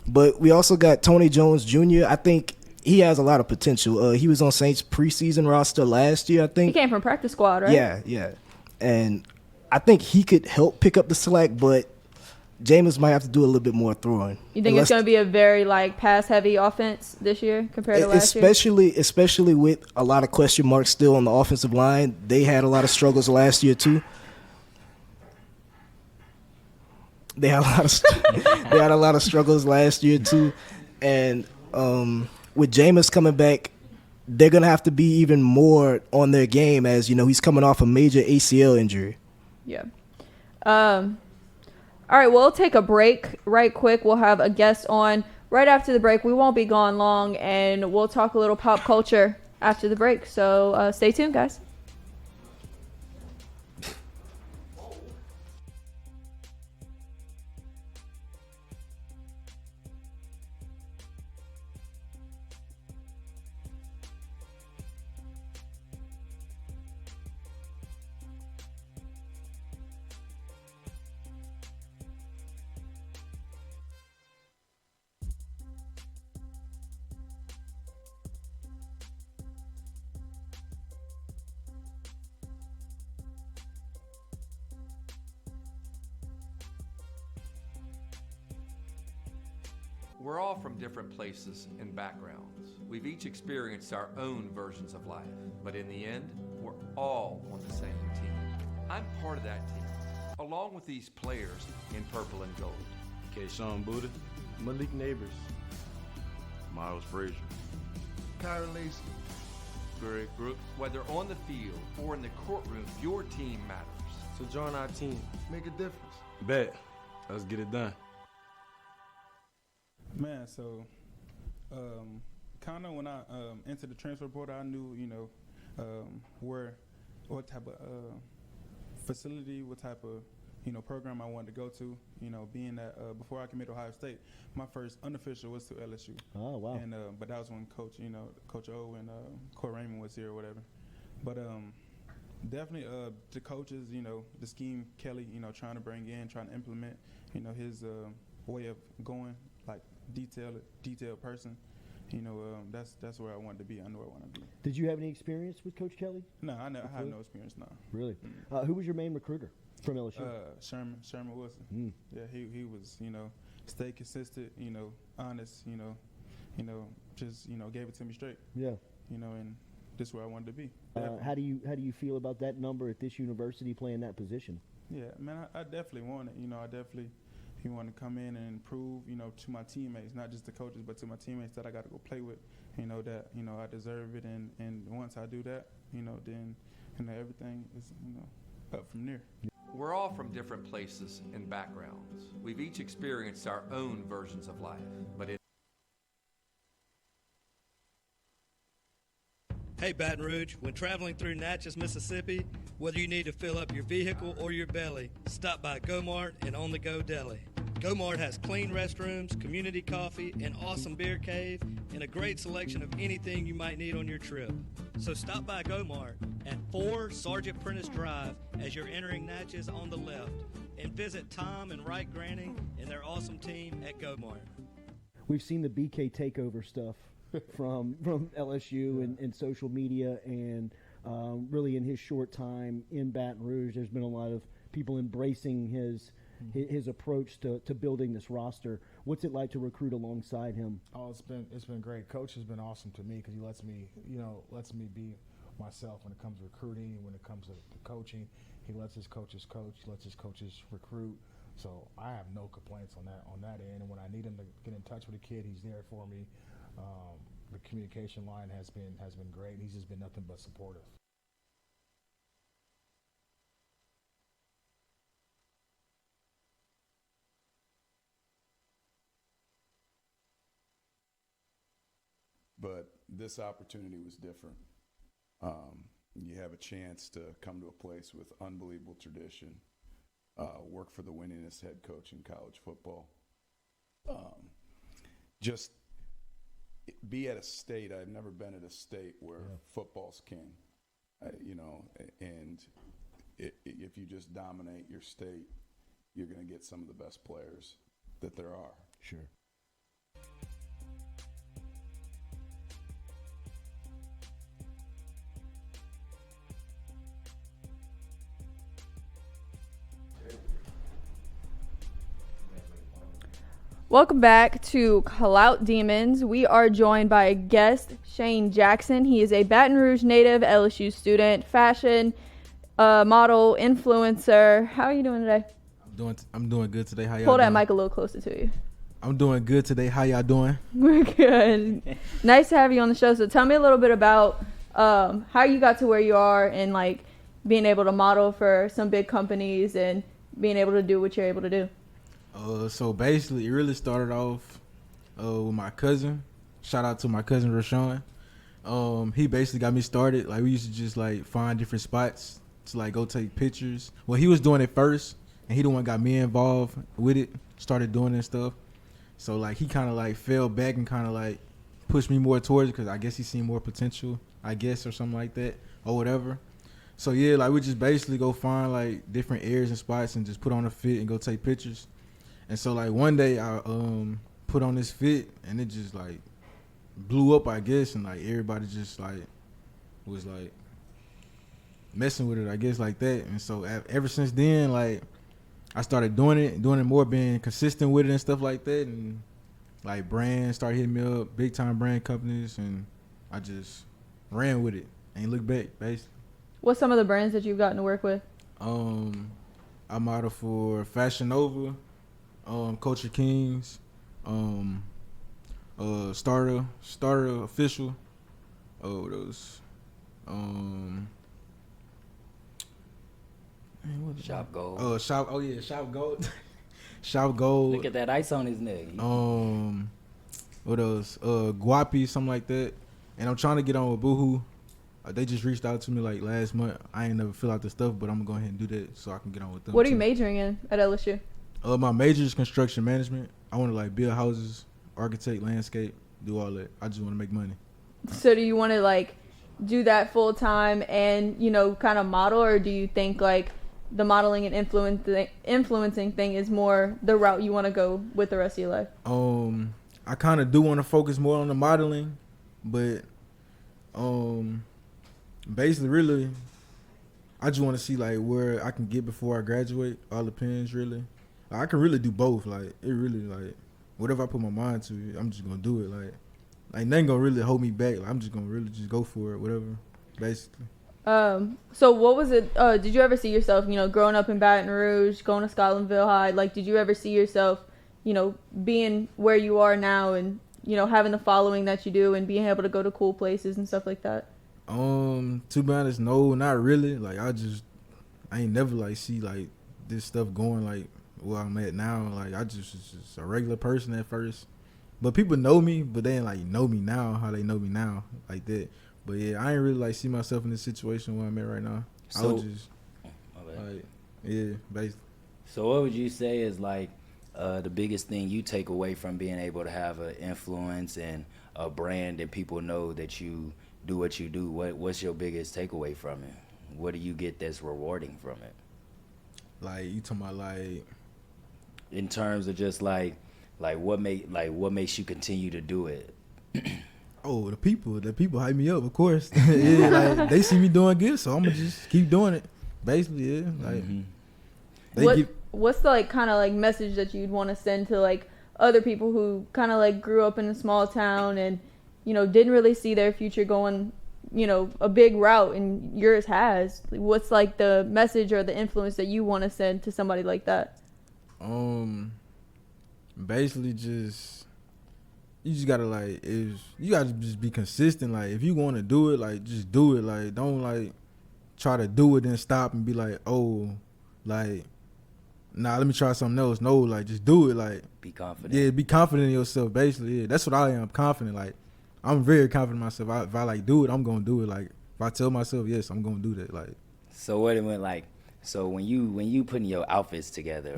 But we also got Tony Jones Jr. I think he has a lot of potential. He was on Saints preseason roster last year, I think. He came from practice squad, right? Yeah. And I think he could help pick up the slack, but Jameis might have to do a little bit more throwing. You think it's going to be a very like pass-heavy offense this year compared to last year? Especially with a lot of question marks still on the offensive line. They had a lot of struggles last year too. They had a lot of struggles last year too, and with Jameis coming back, they're gonna have to be even more on their game, as you know he's coming off a major ACL injury. Yeah. All right, we'll take a break right quick. We'll have a guest on right after the break. We won't be gone long, and we'll talk a little pop culture after the break. So stay tuned, guys. We're all from different places and backgrounds. We've each experienced our own versions of life, but in the end, we're all on the same team. I'm part of that team, along with these players in purple and gold. Kayshon, Boutte, Malik Neighbors, Miles Frazier, Kyron Lacey, Greg Brooks. Whether on the field or in the courtroom, your team matters. So join our team. Make a difference. Bet. Let's get it done. Man, so kind of when I entered the transfer portal, I knew, what type of facility, what type of, program I wanted to go to. Being that before I committed to Ohio State, my first unofficial was to LSU. Oh, wow. And but that was when Coach O and Court Raymond was here or whatever. But definitely the coaches, the scheme Kelly, trying to bring in, trying to implement, his way of going, like detailed person. That's where I wanted to be. I know I want to be. Did you have any experience with Coach Kelly? No, I had no experience. No. Really? Who was your main recruiter from LSU? Sherman Wilson. Yeah, he was, stay consistent, honest, just gave it to me straight. Yeah. And this is where I wanted to be. How do you feel about that number at this university playing that position? Yeah, man, I definitely want it. I definitely want to come in and improve, to my teammates, not just the coaches, but to my teammates that I got to go play with. That I deserve it, and once I do that, then everything is up from there. We're all from different places and backgrounds. We've each experienced our own versions of life, but Hey Baton Rouge, when traveling through Natchez, Mississippi, whether you need to fill up your vehicle or your belly, stop by Go-Mart and On The Go Deli. Go-Mart has clean restrooms, community coffee, an awesome beer cave, and a great selection of anything you might need on your trip. So stop by Go-Mart at 4 Sergeant Prentice Drive as you're entering Natchez on the left, and visit Tom and Wright Granning and their awesome team at Go-Mart. We've seen the BK takeover stuff from LSU and social media, and really in his short time in Baton Rouge, there's been a lot of people embracing his approach to building this roster. What's it like to recruit alongside him? Oh, it's been great. Coach has been awesome to me because he lets me be myself when it comes to recruiting, when it comes to coaching. He lets his coaches coach, he lets his coaches recruit. So I have no complaints on that end. And when I need him to get in touch with a kid, he's there for me. The communication line has been great. He's just been nothing but supportive. But this opportunity was different. You have a chance to come to a place with unbelievable tradition, work for the winningest head coach in college football. Just be at a state. I've never been at a state where football's king, and if you just dominate your state, you're going to get some of the best players that there are. Sure. Welcome back to Clout Demonz. We are joined by a guest, Shane Jackson. He is a Baton Rouge native, LSU student, fashion model, influencer. How are you doing today? I'm doing good today. How y'all Hold doing? that mic a little closer to you. I'm doing good today. How y'all doing? We're good. Nice to have you on the show. So tell me a little bit about how you got to where you are, and like being able to model for some big companies and being able to do what you're able to do. So basically, it really started off with my cousin. Shout out to my cousin Rashawn. He basically got me started. Like, we used to just like find different spots to like go take pictures. Well, he was doing it first, and he the one got me involved with it. Started doing it and stuff. So like he kind of like fell back and kind of like pushed me more towards it because I guess he seen more potential, I guess, or something like that, or whatever. So yeah, like we just basically go find like different areas and spots and just put on a fit and go take pictures. And so like one day I put on this fit and it just like blew up, I guess, and like everybody just like was like messing with it, I guess, like that. And so ever since then, like I started doing it more, being consistent with it and stuff like that. And like brands started hitting me up, big time brand companies, and I just ran with it. Ain't look back, basically. What's some of the brands that you've gotten to work with? I model for Fashion Nova, Culture Kings, Starter Official. Oh, those. Shop Gold. Shop. Oh yeah, Shop Gold. Shop Gold. Look at that ice on his neck. What else? Guapi, something like that. And I'm trying to get on with Boohoo. They just reached out to me like last month. I ain't never fill out the stuff, but I'm gonna go ahead and do that so I can get on with them. What are you majoring in at LSU? My major is construction management. I want to like build houses, architect, landscape, do all that. I just want to make money. So do you want to like do that full time and kind of model, or do you think like the modeling and influencing thing is more the route you want to go with the rest of your life? I kind of do want to focus more on the modeling, but basically, really, I just want to see like where I can get before I graduate. All depends, really. I can really do both. Like it really like whatever I put my mind to, I'm just gonna do it. Like nothing gonna really hold me back. Like, I'm just gonna really just go for it, whatever. Basically. So what was it? Did you ever see yourself, growing up in Baton Rouge, going to Scotlandville High? Like, did you ever see yourself, being where you are now and having the following that you do and being able to go to cool places and stuff like that? To be honest, no, not really. Like I ain't never like see like this stuff going like where I'm at now. Like I just was just a regular person at first, but people know me, but they ain't like know me now how they know me now like that. But yeah, I ain't really like see myself in this situation where I'm at right now. So, I was just like, yeah, basically. So what would you say is like the biggest thing you take away from being able to have an influence and a brand and people know that you do what you do? What's your biggest takeaway from it? What do you get that's rewarding from it? Like you talking about like in terms of just like what makes you continue to do it? Oh, the people hype me up, of course. Yeah, like they see me doing good, so I'm gonna just keep doing it. Basically, yeah. Like what's the like kind of like message that you'd want to send to like other people who kind of like grew up in a small town and didn't really see their future going a big route, and yours has? What's like the message or the influence that you want to send to somebody like that? Basically just you just gotta like you gotta just be consistent. Like if you want to do it, like just do it. Like don't like try to do it and stop and be like, oh, like nah, let me try something else. No, like just do it. Like be confident. Yeah, be confident in yourself. Basically, yeah, that's what I am. Confident. Like I'm very confident in myself. If I like do it, I'm gonna do it. Like if I tell myself yes, I'm gonna do that. Like so what it went like. So when you putting your outfits together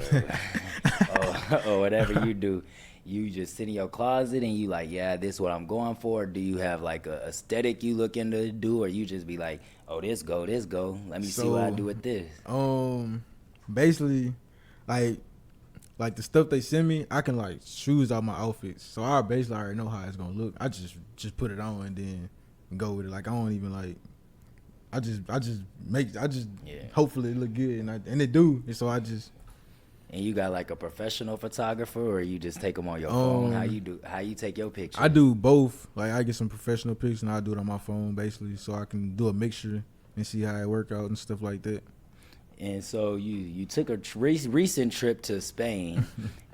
or whatever you do, you just sit in your closet and you like, yeah, this is what I'm going for? Do you have like a aesthetic you looking to do, or you just be like, oh, this go, let me see what I do with this? Basically, like the stuff they send me, I can like choose out my outfits. So I basically already know how it's gonna look. I just put it on and then go with it. Like I don't even like. I just hopefully it look good and it do. And so I just. And you got like a professional photographer, or you just take them on your phone? How you take your pictures? I do both. Like I get some professional pictures and I do it on my phone basically, so I can do a mixture and see how it work out and stuff like that. And so you took a recent trip to Spain.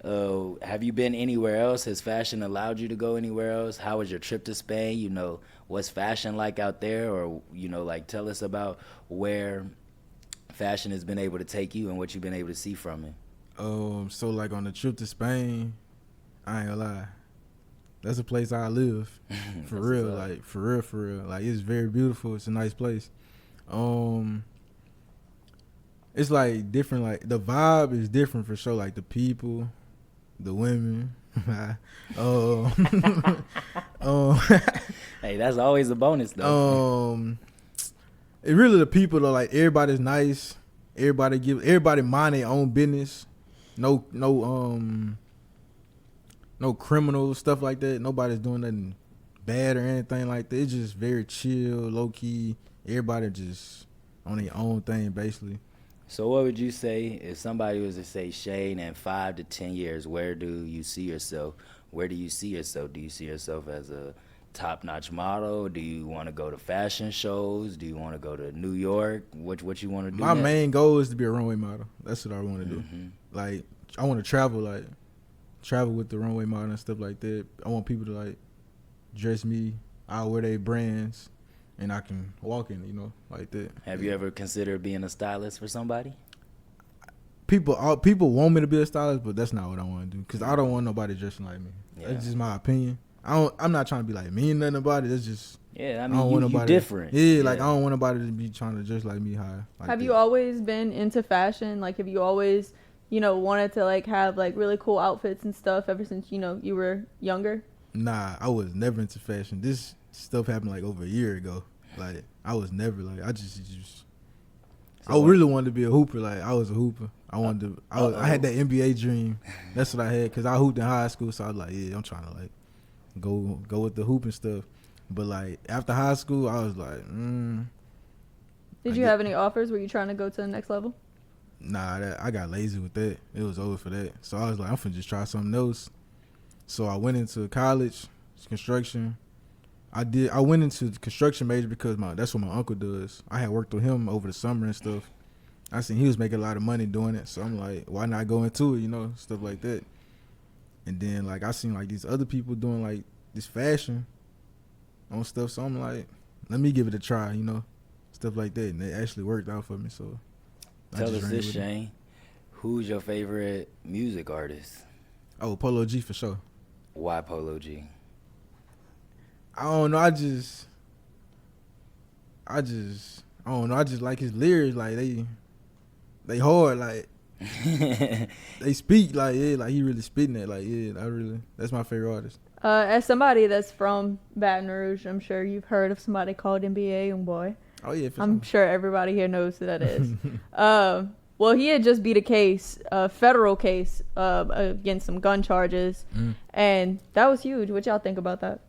Have you been anywhere else? Has fashion allowed you to go anywhere else? How was your trip to Spain? What's fashion like out there? Or, like tell us about where fashion has been able to take you and what you've been able to see from it. So like on the trip to Spain, I ain't gonna lie, that's a place I live. For real, like for real. Like it's very beautiful. It's a nice place. It's like different, like the vibe is different for sure. Like the people, the women. Hey, that's always a bonus though. It really the people though. Like everybody's nice. Everybody mind their own business. No criminal stuff like that. Nobody's doing nothing bad or anything like that. It's just very chill, low key. Everybody just on their own thing basically. So what would you say if somebody was to say, Shane, in 5 to 10 years, where do you see yourself? where do you see yourself? Do you see yourself as a top-notch model? Do you want to go to fashion shows? Do you want to go to New York? What you want to do? My next? main goal is to be a runway model. That's what I want to do. Like, I want to travel with the runway model and stuff like that. I want people to like dress me. I wear their brands, and I can walk in, like that. Have you ever considered being a stylist for somebody? People want me to be a stylist, but that's not what I want to do. Cause I don't want nobody dressing like me. Yeah. That's just my opinion. I'm not trying to be like me and nothing about it. That's just I don't want you nobody, different. Yeah, like I don't want nobody to be trying to dress like me high. Like have you always been into fashion? Like, have you always, wanted to like have like really cool outfits and stuff ever since you were younger? Nah, I was never into fashion. This stuff happened like over a year ago. Like I was never like I just. I really wanted to be a hooper. Like I was a hooper. I had that NBA dream. That's what I had because I hooped in high school. So I was like, yeah, I'm trying to like go with the hooping stuff. But like after high school, I was like, Did you have any offers? Were you trying to go to the next level? Nah, I got lazy with that. It was over for that. So I was like, I'm finna just try something else. So I went into college, construction. I went into the construction major because that's what my uncle does. I had worked with him over the summer and stuff. I seen he was making a lot of money doing it. So I'm like, why not go into it, stuff like that. And then like I seen like these other people doing like this fashion on stuff. So I'm like, let me give it a try, stuff like that. And it actually worked out for me. So tell us this, Shane. Who's your favorite music artist? Oh, Polo G for sure. Why Polo G? I don't know. I don't know. I just like his lyrics. Like they hard. Like they speak like like he really spitting it. Like that's my favorite artist. As somebody that's from Baton Rouge, I'm sure you've heard of somebody called NBA Youngboy. Oh yeah, I'm sure everybody here knows who that is. Well, he had just beat a federal case against some gun charges, and that was huge. What y'all think about that?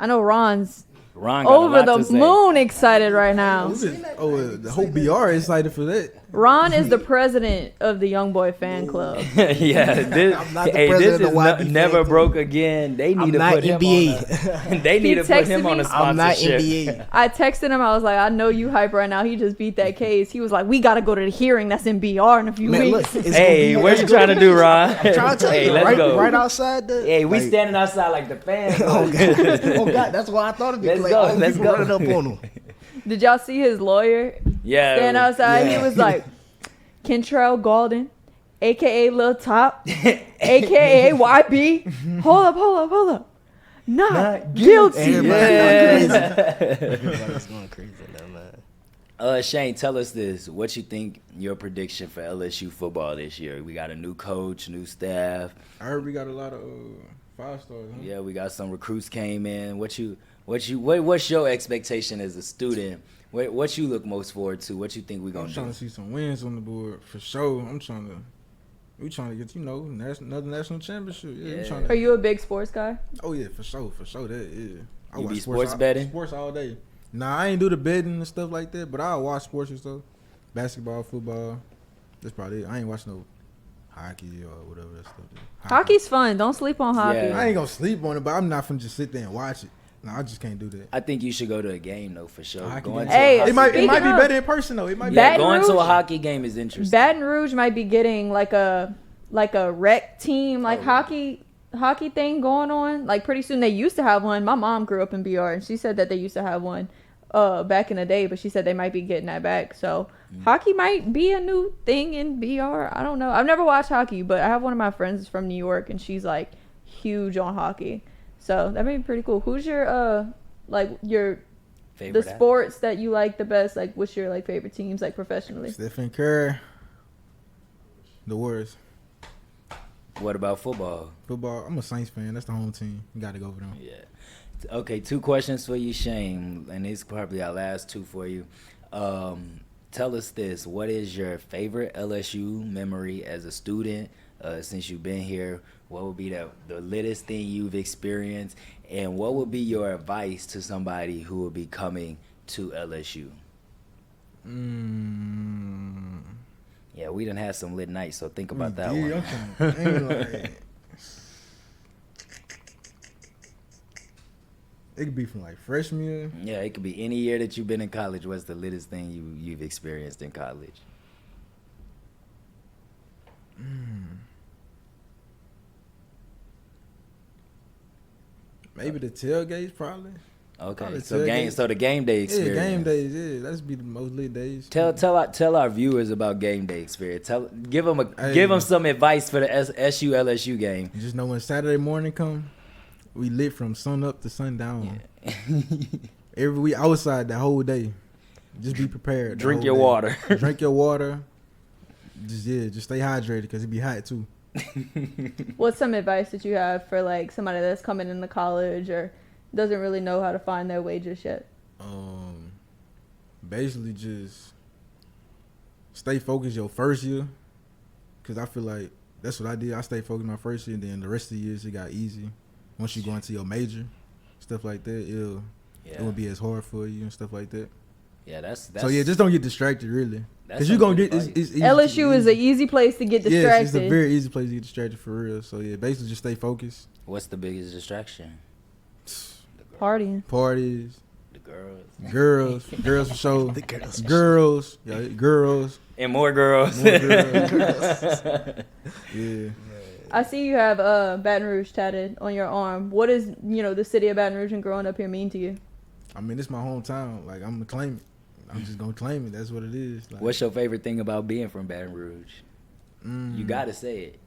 I know Ron's over the moon excited right now. The whole BR is excited for that. Ron is the president of the Youngboy fan club. Yeah, this is never broke again. They need to put him on. They need to put him on a sponsorship. I'm not NBA. I texted him. I was like, I know you hype right now. He just beat that case. He was like, we got to go to the hearing that's in BR in a few weeks. Look, hey, what you trying to do, Ron? I'm trying to tell you, let's go. Right outside the. Hey, we standing outside like the fans. Oh God, that's why I thought it'd be like, let's go. Running up on him. Did y'all see his lawyer? Yeah. Stand outside. Yeah. He was like, Kentrell Golden, a.k.a. Lil Top, a.k.a. YB. Hold up. Not guilty. Everybody's going crazy now, man. Shane, tell us this. What you think your prediction for LSU football this year? We got a new coach, new staff. I heard we got a lot of 5-stars. Huh? Yeah, we got some recruits came in. What's your expectation as a student? What you look most forward to? What you think we're gonna do? I'm trying to see some wins on the board for sure. We trying to get another national championship. Yeah. Are you a big sports guy? Oh yeah, for sure that. Yeah. I watch sports betting? Sports all day. Nah, I ain't do the betting and stuff like that, but I watch sports and stuff. Basketball, football. That's probably it. I ain't watch no hockey or whatever that stuff is. Hockey's fun. Don't sleep on hockey. Yeah. I ain't gonna sleep on it, but I'm not finna just sit there and watch it. No, I just can't do that. I think you should go to a game though, for sure. It might be better in person though. It might be. Going to a hockey game is interesting. Baton Rouge might be getting like a rec team, hockey thing going on. Like pretty soon they used to have one. My mom grew up in BR and she said that they used to have one back in the day, but she said they might be getting that back. So hockey might be a new thing in BR. I don't know. I've never watched hockey, but I have one of my friends from New York and she's like huge on hockey. So that may be pretty cool. Who's your favorite sports that you like the best? Like, what's your favorite teams professionally? Stephen Curry, the Warriors. What about football? Football, I'm a Saints fan. That's the home team. You got to go for them. Yeah. Okay, 2 questions for you, Shane, and these probably our last 2 for you. Tell us this: what is your favorite LSU memory as a student? Since you've been here, what would be the littest thing you've experienced, and what would be your advice to somebody who will be coming to LSU? Yeah, we done had some lit nights, so think about that one. It could be from like freshman year. Yeah, it could be any year that you've been in college. What's the littest thing you've experienced in college? Maybe the tailgates, probably. Okay, Probably so tailgates. the game day experience. Yeah, game days. Yeah, that's be the most lit days. Tell our viewers about game day experience. Give them some advice for the SU LSU game. Just know when Saturday morning come, we lit from sun up to sundown. Yeah. Every week outside the whole day. Just be prepared. Drink your water. Drink your water. Just stay hydrated because it be hot too. What's some advice that you have for like somebody that's coming into college or doesn't really know how to find their way just yet? Basically just stay focused your first year, because I feel like that's what I did. I stayed focused my first year, and then the rest of the years it got easy. Once you go into your major, stuff like that, it won't be as hard for you and stuff like that. Yeah, that's so yeah, just don't get distracted really, because you're gonna get it's easy LSU is an easy place to get distracted. Yes, it's a very easy place to get distracted for real. So yeah, basically just stay focused. What's the biggest distraction? Partying. Parties. The girls. Girls for sure. Girls. Yeah, girls. And more girls. Yeah. I see you have Baton Rouge tatted on your arm. What does the city of Baton Rouge and growing up here mean to you? I mean, it's my hometown. Like, I'm gonna claim it. I'm just gonna claim it. That's what it is. Like, what's your favorite thing about being from Baton Rouge? You gotta say it.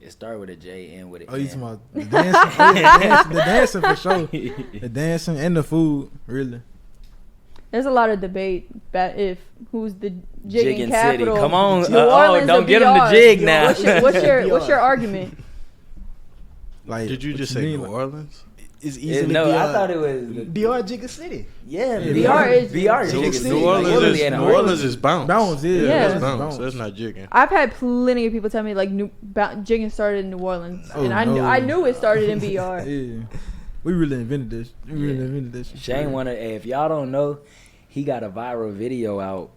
It started with a J, end with an N. Oh, you talking about the dancing? The dancing for sure. The dancing and the food, really. There's a lot of debate if who's the jigging capital. City. Come on, New Orleans don't or get them to jig now. What's your argument? Like, did you just say New Orleans? It's easily no, DR. I thought it was DR Jigga City. Yeah, VR is Jigga City. New Orleans is bounce. Bounce, yeah. That's bounce. So that's not jigging. I've had plenty of people tell me like jigging started in New Orleans, and I knew it started in BR. Yeah, we really invented this. Shane if y'all don't know, he got a viral video out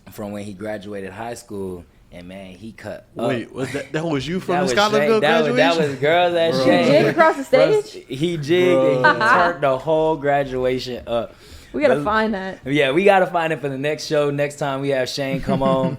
from when he graduated high school. And man, he cut up. Wait, was that was you from the Scotlandville graduation? That was girls at Shane. He jigged across the stage? He jigged and he turned the whole graduation up. We gotta find that. Yeah, we gotta find it for the next show. Next time we have Shane come on.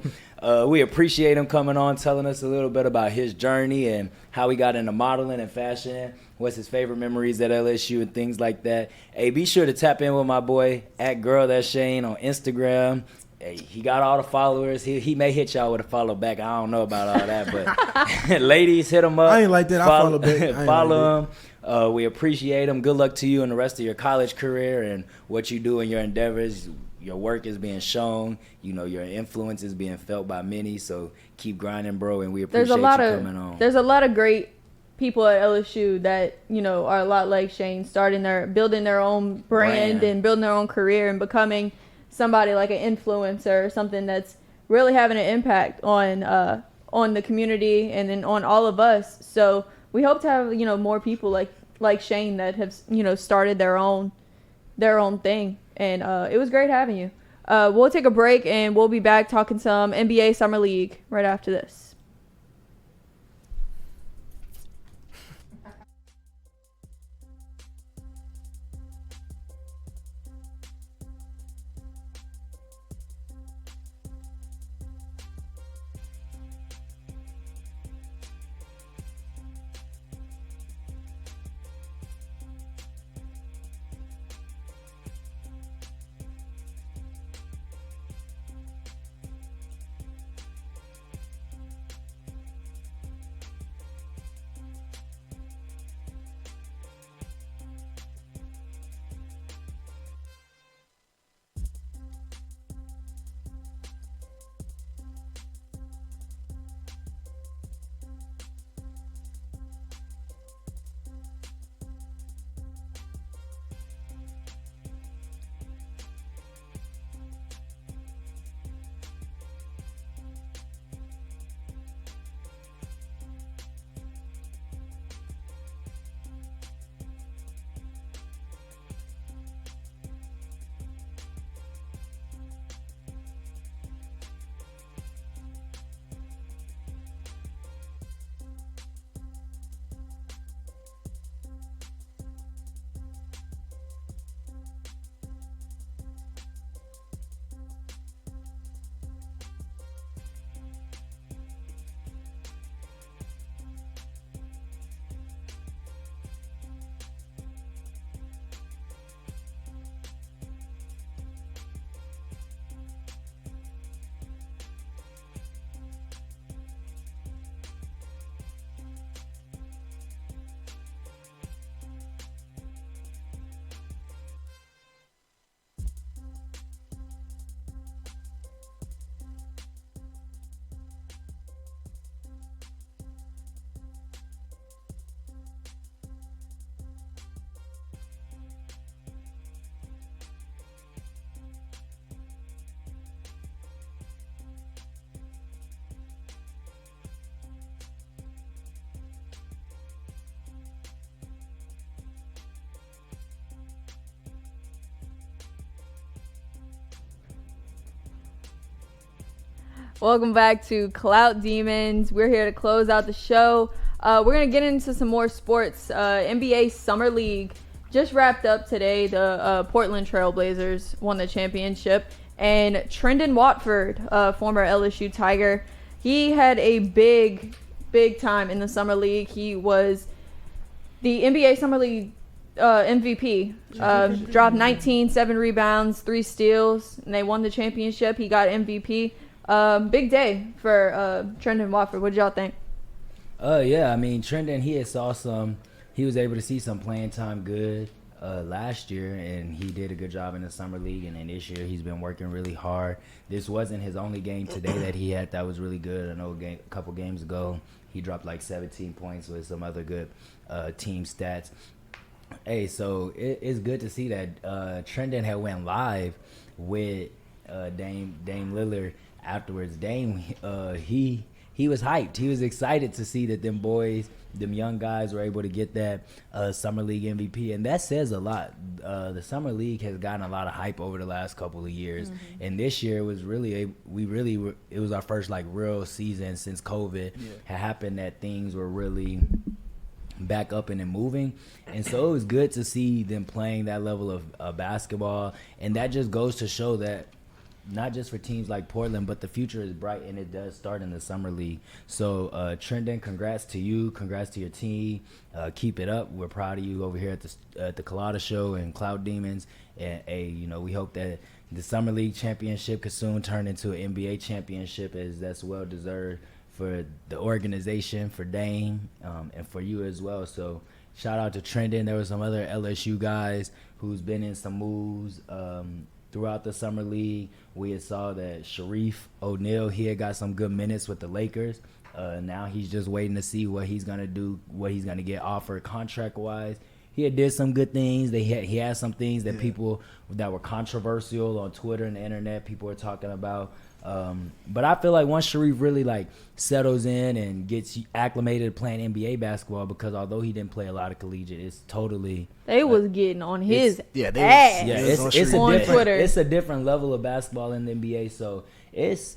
We appreciate him coming on, telling us a little bit about his journey and how he got into modeling and fashion. What's his favorite memories at LSU and things like that. Hey, be sure to tap in with my boy at Girl That's Shane on Instagram. Hey, he got all the followers. He may hit y'all with a follow back. I don't know about all that, but ladies, hit him up. I ain't like that. I follow back. Follow him. We appreciate him. Good luck to you in the rest of your college career and what you do in your endeavors. Your work is being shown. Your influence is being felt by many. So keep grinding, bro. And we appreciate you coming on. There's a lot of great people at LSU that are a lot like Shane, building their own brand and building their own career and becoming somebody like an influencer or something that's really having an impact on the community and then on all of us. So we hope to have more people like Shane that have started their own thing. And it was great having you. We'll take a break and we'll be back talking some NBA Summer League right after this. Welcome back to Clout Demonz. We're here to close out the show. We're going to get into some more sports. NBA Summer League just wrapped up today. The Portland Trail Blazers won the championship. And Trendon Watford, former LSU Tiger, he had a big time in the Summer League. He was the NBA Summer League MVP. Dropped 19, 7 rebounds, 3 steals, and they won the championship. He got MVP. Big day for Trendon Watford. What did y'all think? Yeah, I mean, Trendon, he was able to see some playing time good last year, and he did a good job in the Summer League, and then this year he's been working really hard. This wasn't his only game today that he had that was really good. I know a couple games ago he dropped like 17 points with some other good team stats. Hey, so it's good to see that Trendon had went live with Dame Lillard afterwards. Dame, he was hyped. He was excited to see that them young guys were able to get that Summer League MVP, and that says a lot. The Summer League has gotten a lot of hype over the last couple of years, and this year was really it was our first like real season since COVID had happened that things were really back up and moving, and so it was good to see them playing that level of basketball, and that just goes to show that not just for teams like Portland, but the future is bright, and it does start in the Summer League. So, Trendon, congrats to you. Congrats to your team. Keep it up. We're proud of you over here at the Colada Show and Clout Demonz. And, we hope that the Summer League championship could soon turn into an NBA championship, as that's well-deserved for the organization, for Dame, and for you as well. So, shout out to Trendon. There were some other LSU guys who's been in some moves throughout the Summer League. We had saw that Sharif O'Neal, he had got some good minutes with the Lakers. Now he's just waiting to see what he's going to do, what he's going to get offered contract-wise. He had did some good things. He had some things that people that were controversial on Twitter and the internet, people were talking about. But I feel like once Sharif really like settles in and gets acclimated to playing NBA basketball, because although he didn't play a lot of collegiate, it's totally they was getting on his ass. It's on Twitter. It's a different level of basketball in the NBA. So if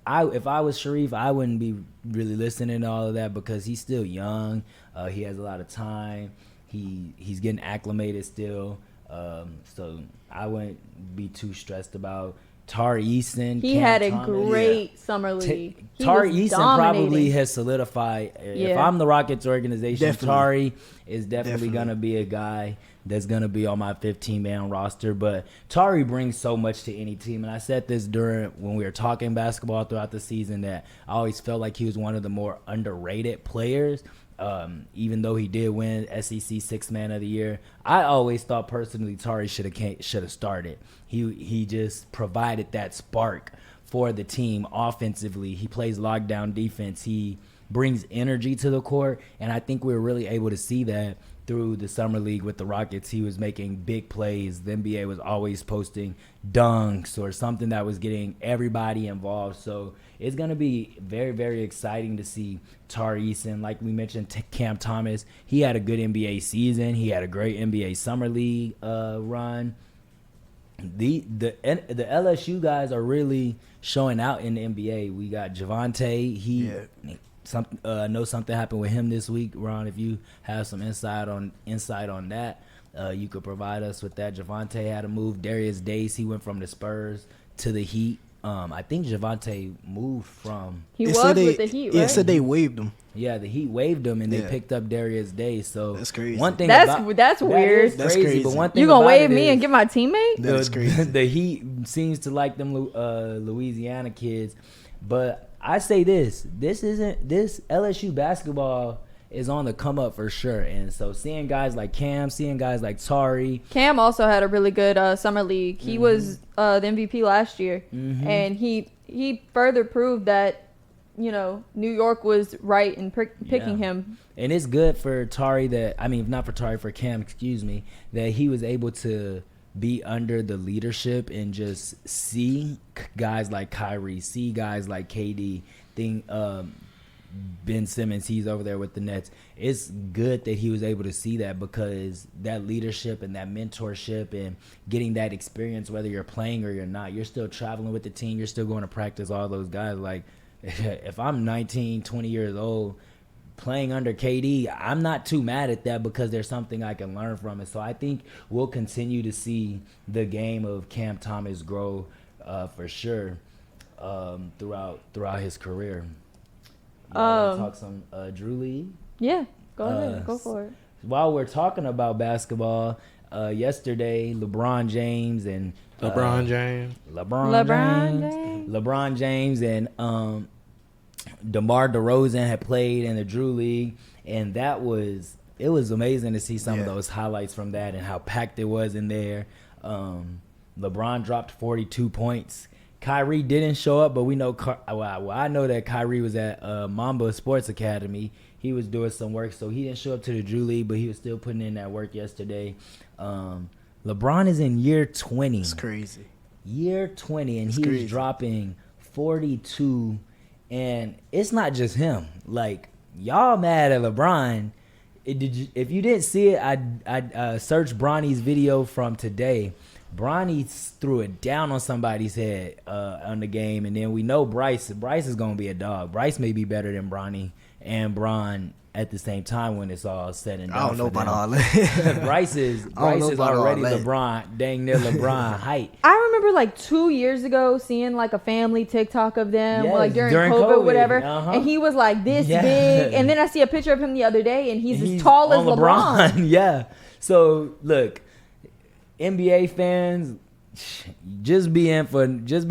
I was Sharif, I wouldn't be really listening to all of that because he's still young. He has a lot of time. He's getting acclimated still. So I wouldn't be too stressed about Tari Eason. He had a great Summer League. Tari Eason probably has solidified. If I'm the Rockets organization, Tari is definitely going to be a guy that's going to be on my 15-man roster. But Tari brings so much to any team. And I said this when we were talking basketball throughout the season, that I always felt like he was one of the more underrated players. Even though he did win SEC Sixth Man of the Year, I always thought personally Tari should have started. He just provided that spark for the team offensively. He plays lockdown defense. He brings energy to the court, and I think we were really able to see that through the Summer League with the Rockets. He was making big plays. The NBA was always posting dunks or something that was getting everybody involved. So it's going to be very, very exciting to see Tari Eason. Like we mentioned, Cam Thomas, he had a good NBA season. He had a great NBA Summer League run. The LSU guys are really showing out in the NBA. We got Javonte. I know something happened with him this week. Ron, if you have some insight on that, you could provide us with that. Javonte had a move. Darius Days, he went from the Spurs to the Heat. I think Javonte moved from. He was with the Heat, right? Yeah, it said they waived him. Yeah, the Heat waived him, and they picked up Darius Days. So that's crazy. One thing that's weird. That's crazy. But one thing you gonna waive me and get my teammate? That's crazy. The Heat seems to like them Louisiana kids, but I say this LSU basketball is on the come up for sure. And so seeing guys like Cam, seeing guys like Tari. Cam also had a really good Summer League. He was the MVP last year, and he further proved that, New York was right in picking him. And it's good for Tari for Cam, that he was able to be under the leadership and just see guys like Kyrie, see guys like KD, Ben Simmons, he's over there with the Nets. It's good that he was able to see that, because that leadership and that mentorship and getting that experience, whether you're playing or you're not, you're still traveling with the team, you're still going to practice, all those guys. Like, if I'm 19, 20 years old playing under KD, I'm not too mad at that, because there's something I can learn from it. So I think we'll continue to see the game of Cam Thomas grow for sure throughout his career. Talk some Drew League. Yeah, go ahead, go for it. While we're talking about basketball, yesterday LeBron James and LeBron James and DeMar DeRozan had played in the Drew League, and it was amazing to see some of those highlights from that and how packed it was in there. LeBron dropped 42 points. Kyrie didn't show up, but we know I know that Kyrie was at Mamba Sports Academy. He was doing some work, so he didn't show up to the Drew League, but he was still putting in that work yesterday. LeBron is in year 20. It's crazy. Year 20, and It's he's crazy. dropping 42. And it's not just him. Like, y'all mad at LeBron. If you didn't see it, I searched Bronny's video from today. Bronny threw it down on somebody's head on the game, and then we know Bryce is going to be a dog. Bryce may be better than Bronny and Bron at the same time when it's all said and done. I don't know for about them. all that. Bryce is about all already that. LeBron, dang near LeBron height. I remember like 2 years ago seeing like a family TikTok of them Yes, like during during COVID, COVID, whatever, uh-huh. and he was like this Yeah. big, and then I see a picture of him the other day, and he's as tall as on LeBron. Yeah. So look, NBA fans, just be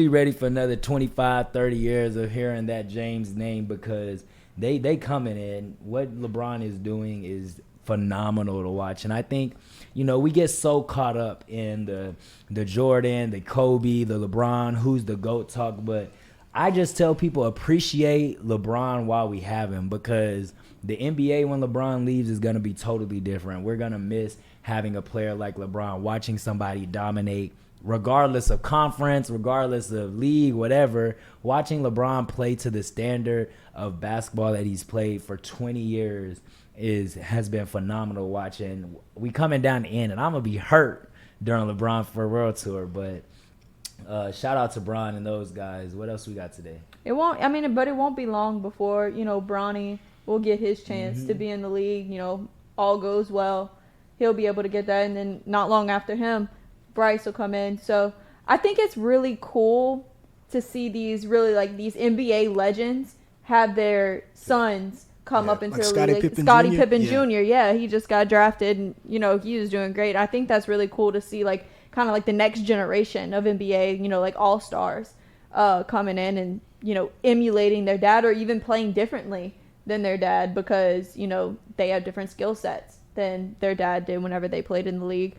ready for another 25, 30 years of hearing that James name, because they coming in. What LeBron is doing is phenomenal to watch. And I think, we get so caught up in the Jordan, the Kobe, the LeBron, who's the GOAT talk, but I just tell people appreciate LeBron while we have him, because the NBA when LeBron leaves is going to be totally different. We're going to miss having a player like LeBron, watching somebody dominate regardless of conference, regardless of league, whatever. Watching LeBron play to the standard of basketball that he's played for 20 years has been phenomenal watching. We coming down the end, and I'm going to be hurt during LeBron for a World Tour, but shout out to Bron and those guys. What else we got today? But it won't be long before, Bronny will get his chance to be in the league. All goes well, he'll be able to get that, and then not long after him, Bryce will come in. So I think it's really cool to see these NBA legends have their sons come up into like the league. Pippen Scottie Jr.? Pippen Yeah. Jr. Yeah, he just got drafted, and he was doing great. I think that's really cool to see, like kind of like the next generation of NBA, like all stars coming in and emulating their dad, or even playing differently than their dad, because they have different skill sets than their dad did whenever they played in the league.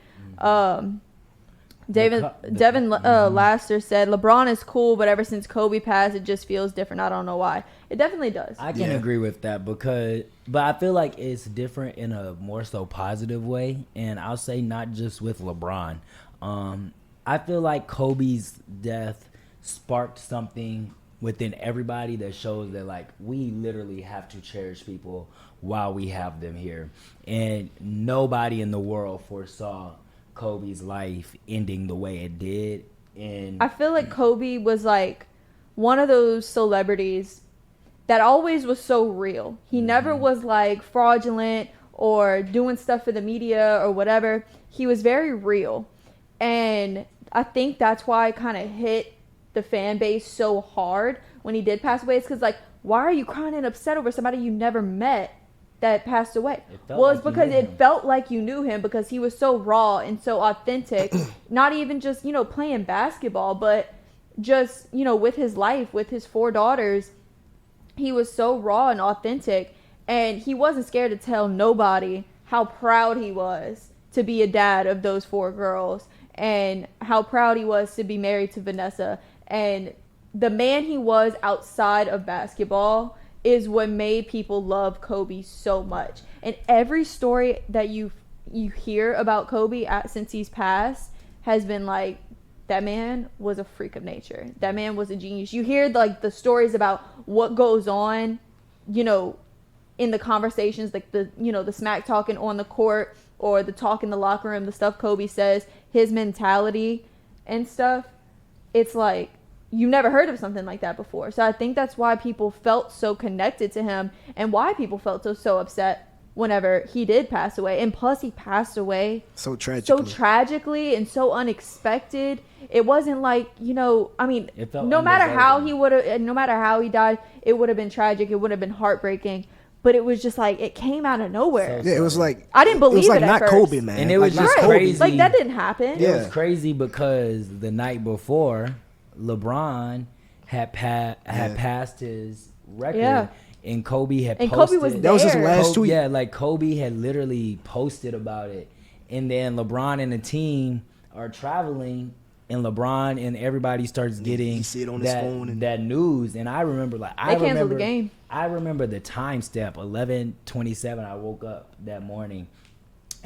Devin Laster said LeBron is cool, but ever since Kobe passed, it just feels different. I don't know why. It definitely does. I can agree with that, but I feel like it's different in a more so positive way, and I'll say not just with LeBron. I feel like Kobe's death sparked something within everybody that shows that, like, we literally have to cherish people while we have them here, and nobody in the world foresaw Kobe's life ending the way it did. And I feel like Kobe was like one of those celebrities that always was so real. He never was like fraudulent or doing stuff for the media or whatever. He was very real. And I think that's why it kind of hit the fan base so hard when he did pass away. It's because, like, why are you crying and upset over somebody you never met that passed away? Well, it's because it felt like you knew him, because he was so raw and so authentic. Not even just, playing basketball, but just, with his life, with his 4 daughters. He was so raw and authentic, and he wasn't scared to tell nobody how proud he was to be a dad of those 4 girls, and how proud he was to be married to Vanessa. And the man he was outside of basketball is what made people love Kobe so much. And every story that you hear about Kobe since he's passed has been like, that man was a freak of nature. That man was a genius. You hear like the stories about what goes on, in the conversations, like the smack talking on the court or the talk in the locker room, the stuff Kobe says, his mentality and stuff, it's like you never heard of something like that before. So I think that's why people felt so connected to him and why people felt so upset whenever he did pass away. And plus he passed away so tragically and so unexpected. It wasn't like, I mean, no matter how he died, it would have been tragic. It would have been heartbreaking. But it was just like, it came out of nowhere. Yeah, it was like, I didn't believe it was like it at not first. Kobe, man. And it was just crazy. Like, that didn't happen. It was crazy because the night before, LeBron had passed his record. Yeah. And Kobe had and posted. Kobe was there. That was his last tweet. Yeah, like Kobe had literally posted about it. And then LeBron and the team are traveling, and LeBron and everybody starts getting see it on his phone that news. And I remember, they canceled the game. I remember the time step, 11:27. I woke up that morning,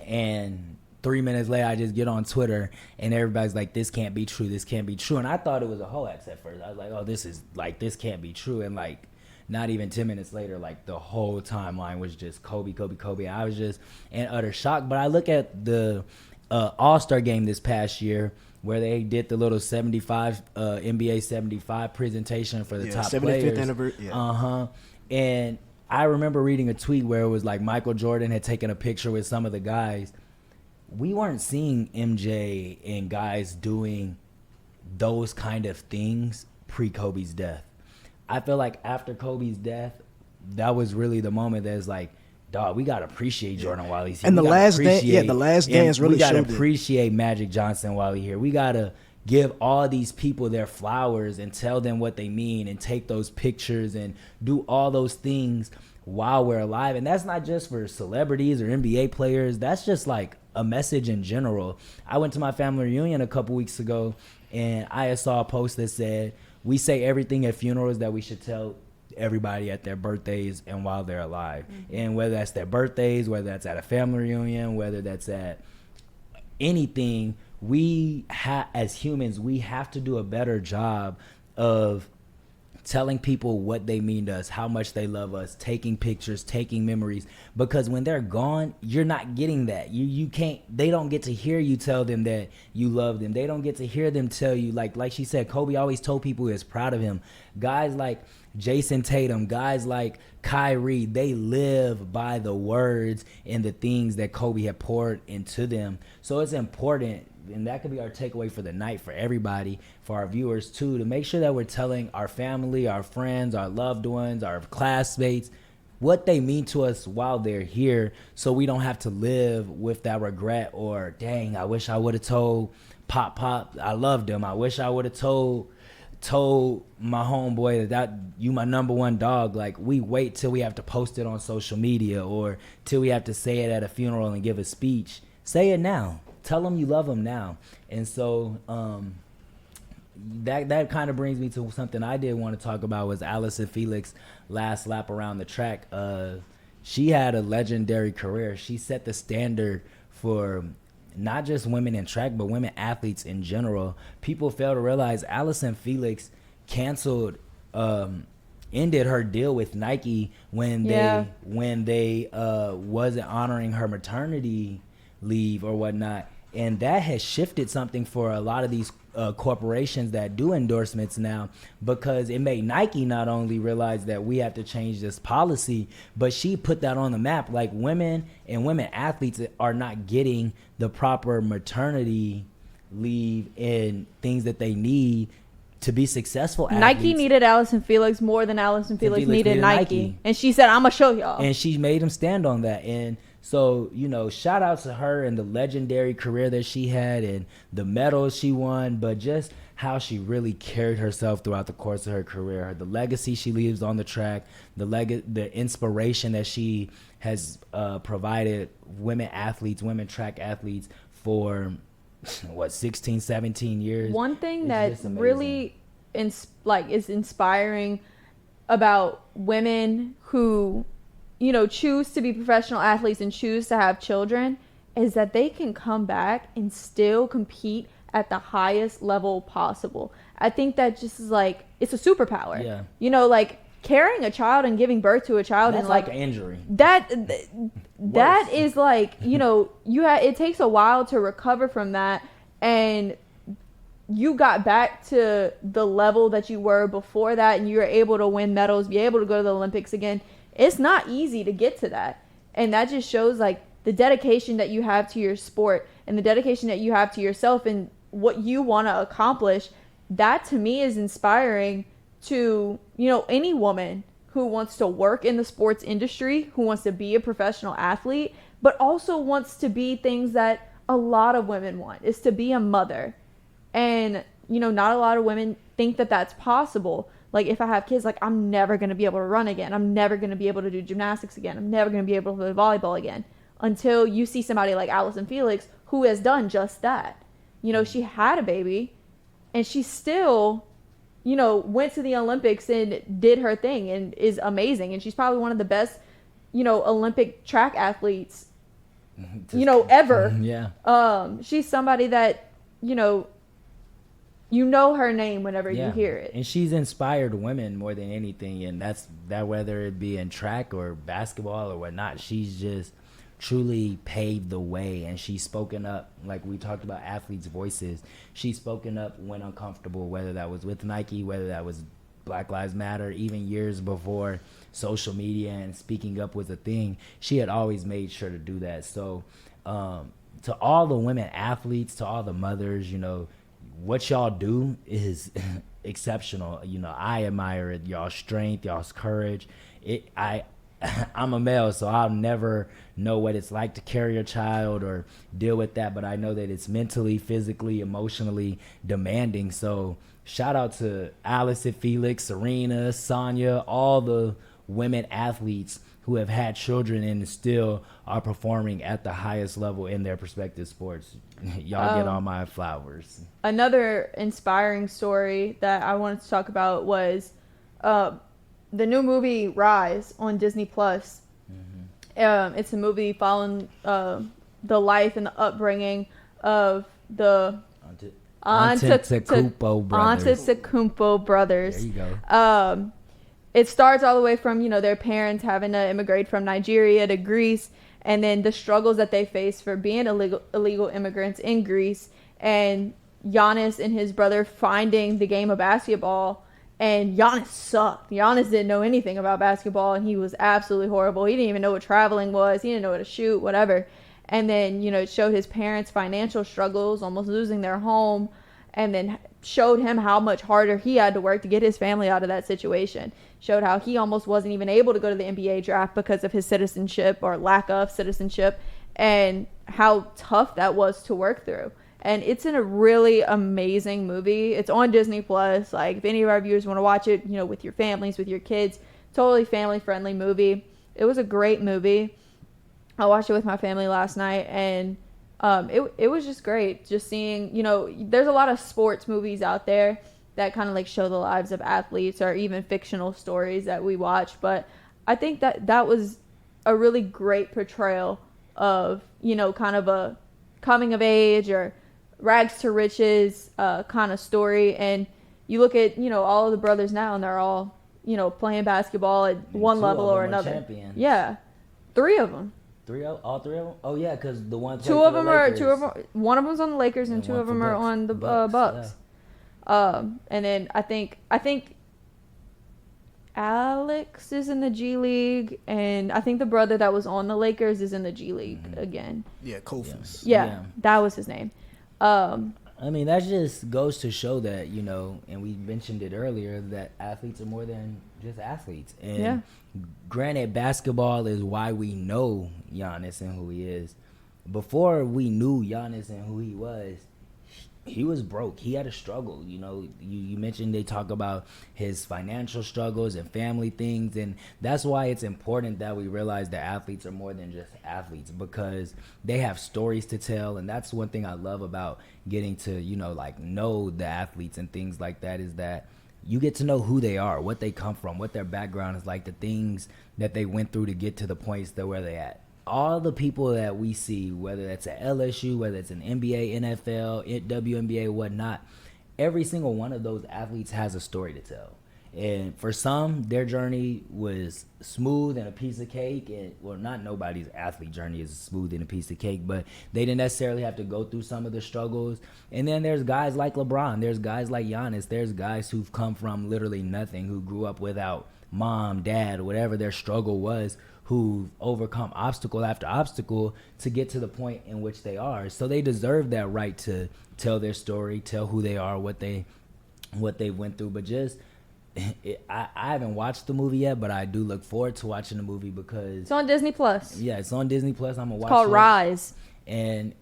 and 3 minutes later, I just get on Twitter, and everybody's like, "This can't be true. This can't be true." And I thought it was a hoax at first. I was like, "Oh, this can't be true." And like, not even 10 minutes later, like the whole timeline was just Kobe, Kobe, Kobe. I was just in utter shock. But I look at the All-Star game this past year, where they did the little 75 NBA 75 presentation for the top 75th players. anniversary. Yeah. And I remember reading a tweet where it was like Michael Jordan had taken a picture with some of the guys. We weren't seeing MJ and guys doing those kind of things pre-Kobe's death. I feel like after Kobe's death, that was really the moment that's like, dog, we gotta appreciate Jordan while he's here. And the last dance really we gotta showed it. appreciate Magic Johnson while he's here. We gotta give all these people their flowers and tell them what they mean and take those pictures and do all those things while we're alive. And that's not just for celebrities or NBA players. That's just like a message in general. I went to my family reunion a couple weeks ago, and I saw a post that said, "We say everything at funerals that we should tell everybody at their birthdays and while they're alive." Mm-hmm. And whether that's their birthdays, whether that's at a family reunion, whether that's at anything, as humans, we have to do a better job of telling people what they mean to us, how much they love us, taking pictures, taking memories, because when they're gone, you're not getting that. You can't, they don't get to hear you tell them that you love them. They don't get to hear them tell you, like she said, Kobe always told people he was proud of him. Guys like Jason Tatum, guys like Kyrie, they live by the words and the things that Kobe had poured into them. So it's important, and that could be our takeaway for the night for everybody, for our viewers too, to make sure that we're telling our family, our friends, our loved ones, our classmates, what they mean to us while they're here, so we don't have to live with that regret or, dang, I wish I would have told Pop I loved him. I wish I would have told my homeboy that you my number one dog. Like, we wait till we have to post it on social media or till we have to say it at a funeral and give a speech. Say it now. Tell them you love them now. And so that kind of brings me to something I did want to talk about, was Allison Felix last lap around the track. She had a legendary career. She set the standard for not just women in track, but women athletes in general. People fail to realize Allison Felix ended her deal with Nike when they wasn't honoring her maternity leave or whatnot. And that has shifted something for a lot of these corporations that do endorsements now, because it made Nike not only realize that we have to change this policy, but she put that on the map. Like, women and women athletes are not getting the proper maternity leave and things that they need to be successful athletes. Nike needed Allison Felix more than Allison Felix needed Nike. And she said, I'm going to show y'all. And she made them stand on that. And so, shout out to her and the legendary career that she had and the medals she won, but just how she really carried herself throughout the course of her career. The legacy she leaves on the track, the inspiration that she has provided women athletes, women track athletes for, 16, 17 years. One thing that really is inspiring about women who choose to be professional athletes and choose to have children is that they can come back and still compete at the highest level possible. I think that just is it's a superpower. Yeah. carrying a child and giving birth to a child That's and like an injury. that is like, you know, it takes a while to recover from that, and you got back to the level that you were before that, and you were able to win medals, be able to go to the Olympics again. It's not easy to get to that, and that just shows like the dedication that you have to your sport and the dedication that you have to yourself and what you want to accomplish. That to me is inspiring to, you know, any woman who wants to work in the sports industry, who wants to be a professional athlete, but also wants to be things that a lot of women want, is to be a mother. And, you know, not a lot of women think that that's possible. Like, if I have kids, like, I'm never going to be able to run again. I'm never going to be able to do gymnastics again. I'm never going to be able to play volleyball again. Until you see somebody like Allison Felix, who has done just that. You know, she had a baby, and she still, you know, went to the Olympics and did her thing and is amazing. And she's probably one of the best, you know, Olympic track athletes, you know, ever. Yeah. She's somebody that, you know her name whenever you hear it. And she's inspired women more than anything. And that's that, whether it be in track or basketball or whatnot, she's just truly paved the way. And she's spoken up, like we talked about athletes' voices. She's spoken up when uncomfortable, whether that was with Nike, whether that was Black Lives Matter, even years before social media and speaking up was a thing. She had always made sure to do that. So to all the women athletes, to all the mothers, you know, what y'all do is exceptional. You know, I admire it, y'all's strength, y'all's courage. I'm a male, so I'll never know what it's like to carry a child or deal with that, but I know that it's mentally, physically, emotionally demanding. So shout out to Allison Felix, Serena, Sonia, all the women athletes who have had children and still are performing at the highest level in their respective sports. Y'all get all my flowers. Another inspiring story that I wanted to talk about was the new movie Rise on Disney Plus. It's a movie following the life and the upbringing of the Antetokounmpo brothers. There you go. It starts all the way from, you know, their parents having to immigrate from Nigeria to Greece, and then the struggles that they face for being illegal immigrants in Greece, and Giannis and his brother finding the game of basketball. And Giannis sucked. Giannis didn't know anything about basketball, and he was absolutely horrible. He didn't even know what traveling was. He didn't know how to shoot, whatever. And then, you know, it showed his parents' financial struggles, almost losing their home, and then showed him how much harder he had to work to get his family out of that situation. Showed how he almost wasn't even able to go to the NBA draft because of his citizenship or lack of citizenship, and how tough that was to work through. And it's in a really amazing movie. It's on Disney Plus. Like, if any of our viewers want to watch it, you know, with your families, with your kids, totally family-friendly movie. It was a great movie. I watched it with my family last night, and it was just great. Just seeing, you know, there's a lot of sports movies out there that kind of like show the lives of athletes, or even fictional stories that we watch. But I think that was a really great portrayal of, you know, kind of a coming of age or rags to riches kind of story. And you look at, you know, all of the brothers now, and they're all, you know, playing basketball at one level or another. Champions. Yeah, three of them. All three of them? Oh yeah, because the one. Two of them. One of them's on the Lakers, and two of them are on the Bucks. Yeah. And then I think Alex is in the G League, and I think the brother that was on the Lakers is in the G League again. Yeah, Kofi's. Yeah, that was his name. I mean, that just goes to show that, you know, and we mentioned it earlier, that athletes are more than just athletes. And granted, basketball is why we know Giannis and who he is. Before we knew Giannis and who he was broke. He had a struggle. You know, you mentioned they talk about his financial struggles and family things, and that's why it's important that we realize that athletes are more than just athletes, because they have stories to tell. And that's one thing I love about getting to, you know, like know the athletes and things like that, is that you get to know who they are, what they come from, what their background is like, the things that they went through to get to the points that where they at. All the people that we see, whether that's at LSU, whether it's an NBA, NFL, WNBA, whatnot, every single one of those athletes has a story to tell. And for some, their journey was smooth and a piece of cake. And well, not nobody's athlete journey is smooth and a piece of cake, but they didn't necessarily have to go through some of the struggles. And then there's guys like LeBron, there's guys like Giannis, there's guys who've come from literally nothing, who grew up without mom, dad, whatever their struggle was, who've overcome obstacle after obstacle to get to the point in which they are. So they deserve that right to tell their story, tell who they are, what they went through. But just I haven't watched the movie yet, but I do look forward to watching the movie because it's on Disney Plus. Yeah, it's on Disney Plus. I'm gonna watch it. It's called Rise. And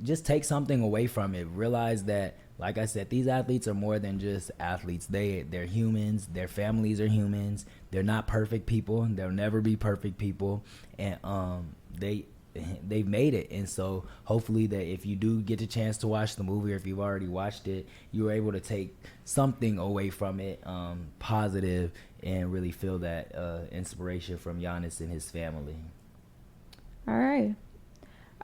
just take something away from it. Realize that, like I said, these athletes are more than just athletes. They're humans. Their families are humans. They're not perfect people. They'll never be perfect people. And they've made it. And so hopefully that if you do get the chance to watch the movie, or if you've already watched it, you were able to take something away from it, positive, and really feel that inspiration from Giannis and his family. All right.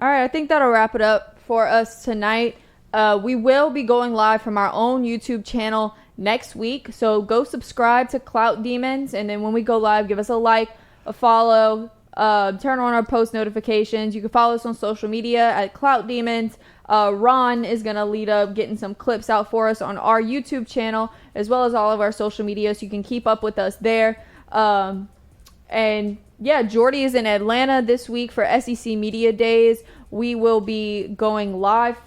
I think that'll wrap it up for us tonight. We will be going live from our own YouTube channel next week. So go subscribe to Clout Demonz. And then when we go live, give us a like, a follow, turn on our post notifications. You can follow us on social media at Clout Demonz. Ron is going to lead up getting some clips out for us on our YouTube channel, as well as all of our social media, so you can keep up with us there. And yeah, Jordy is in Atlanta this week for SEC Media Days. We will be going live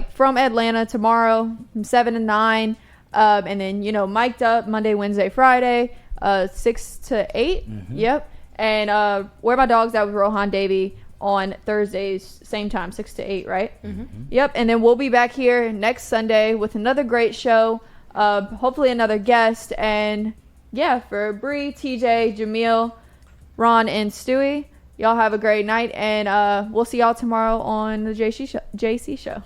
from Atlanta tomorrow from 7 to 9. And then, mic'd up Monday, Wednesday, Friday, 6 to 8. Mm-hmm. Yep. And Where My Dog's At with Rohan Davey on Thursdays, same time, 6 to 8, right? Mm-hmm. Yep. And then we'll be back here next Sunday with another great show, hopefully another guest. And yeah, for Bree, TJ, Jamil, Ron, and Stewie, y'all have a great night. And we'll see y'all tomorrow on the JC Show.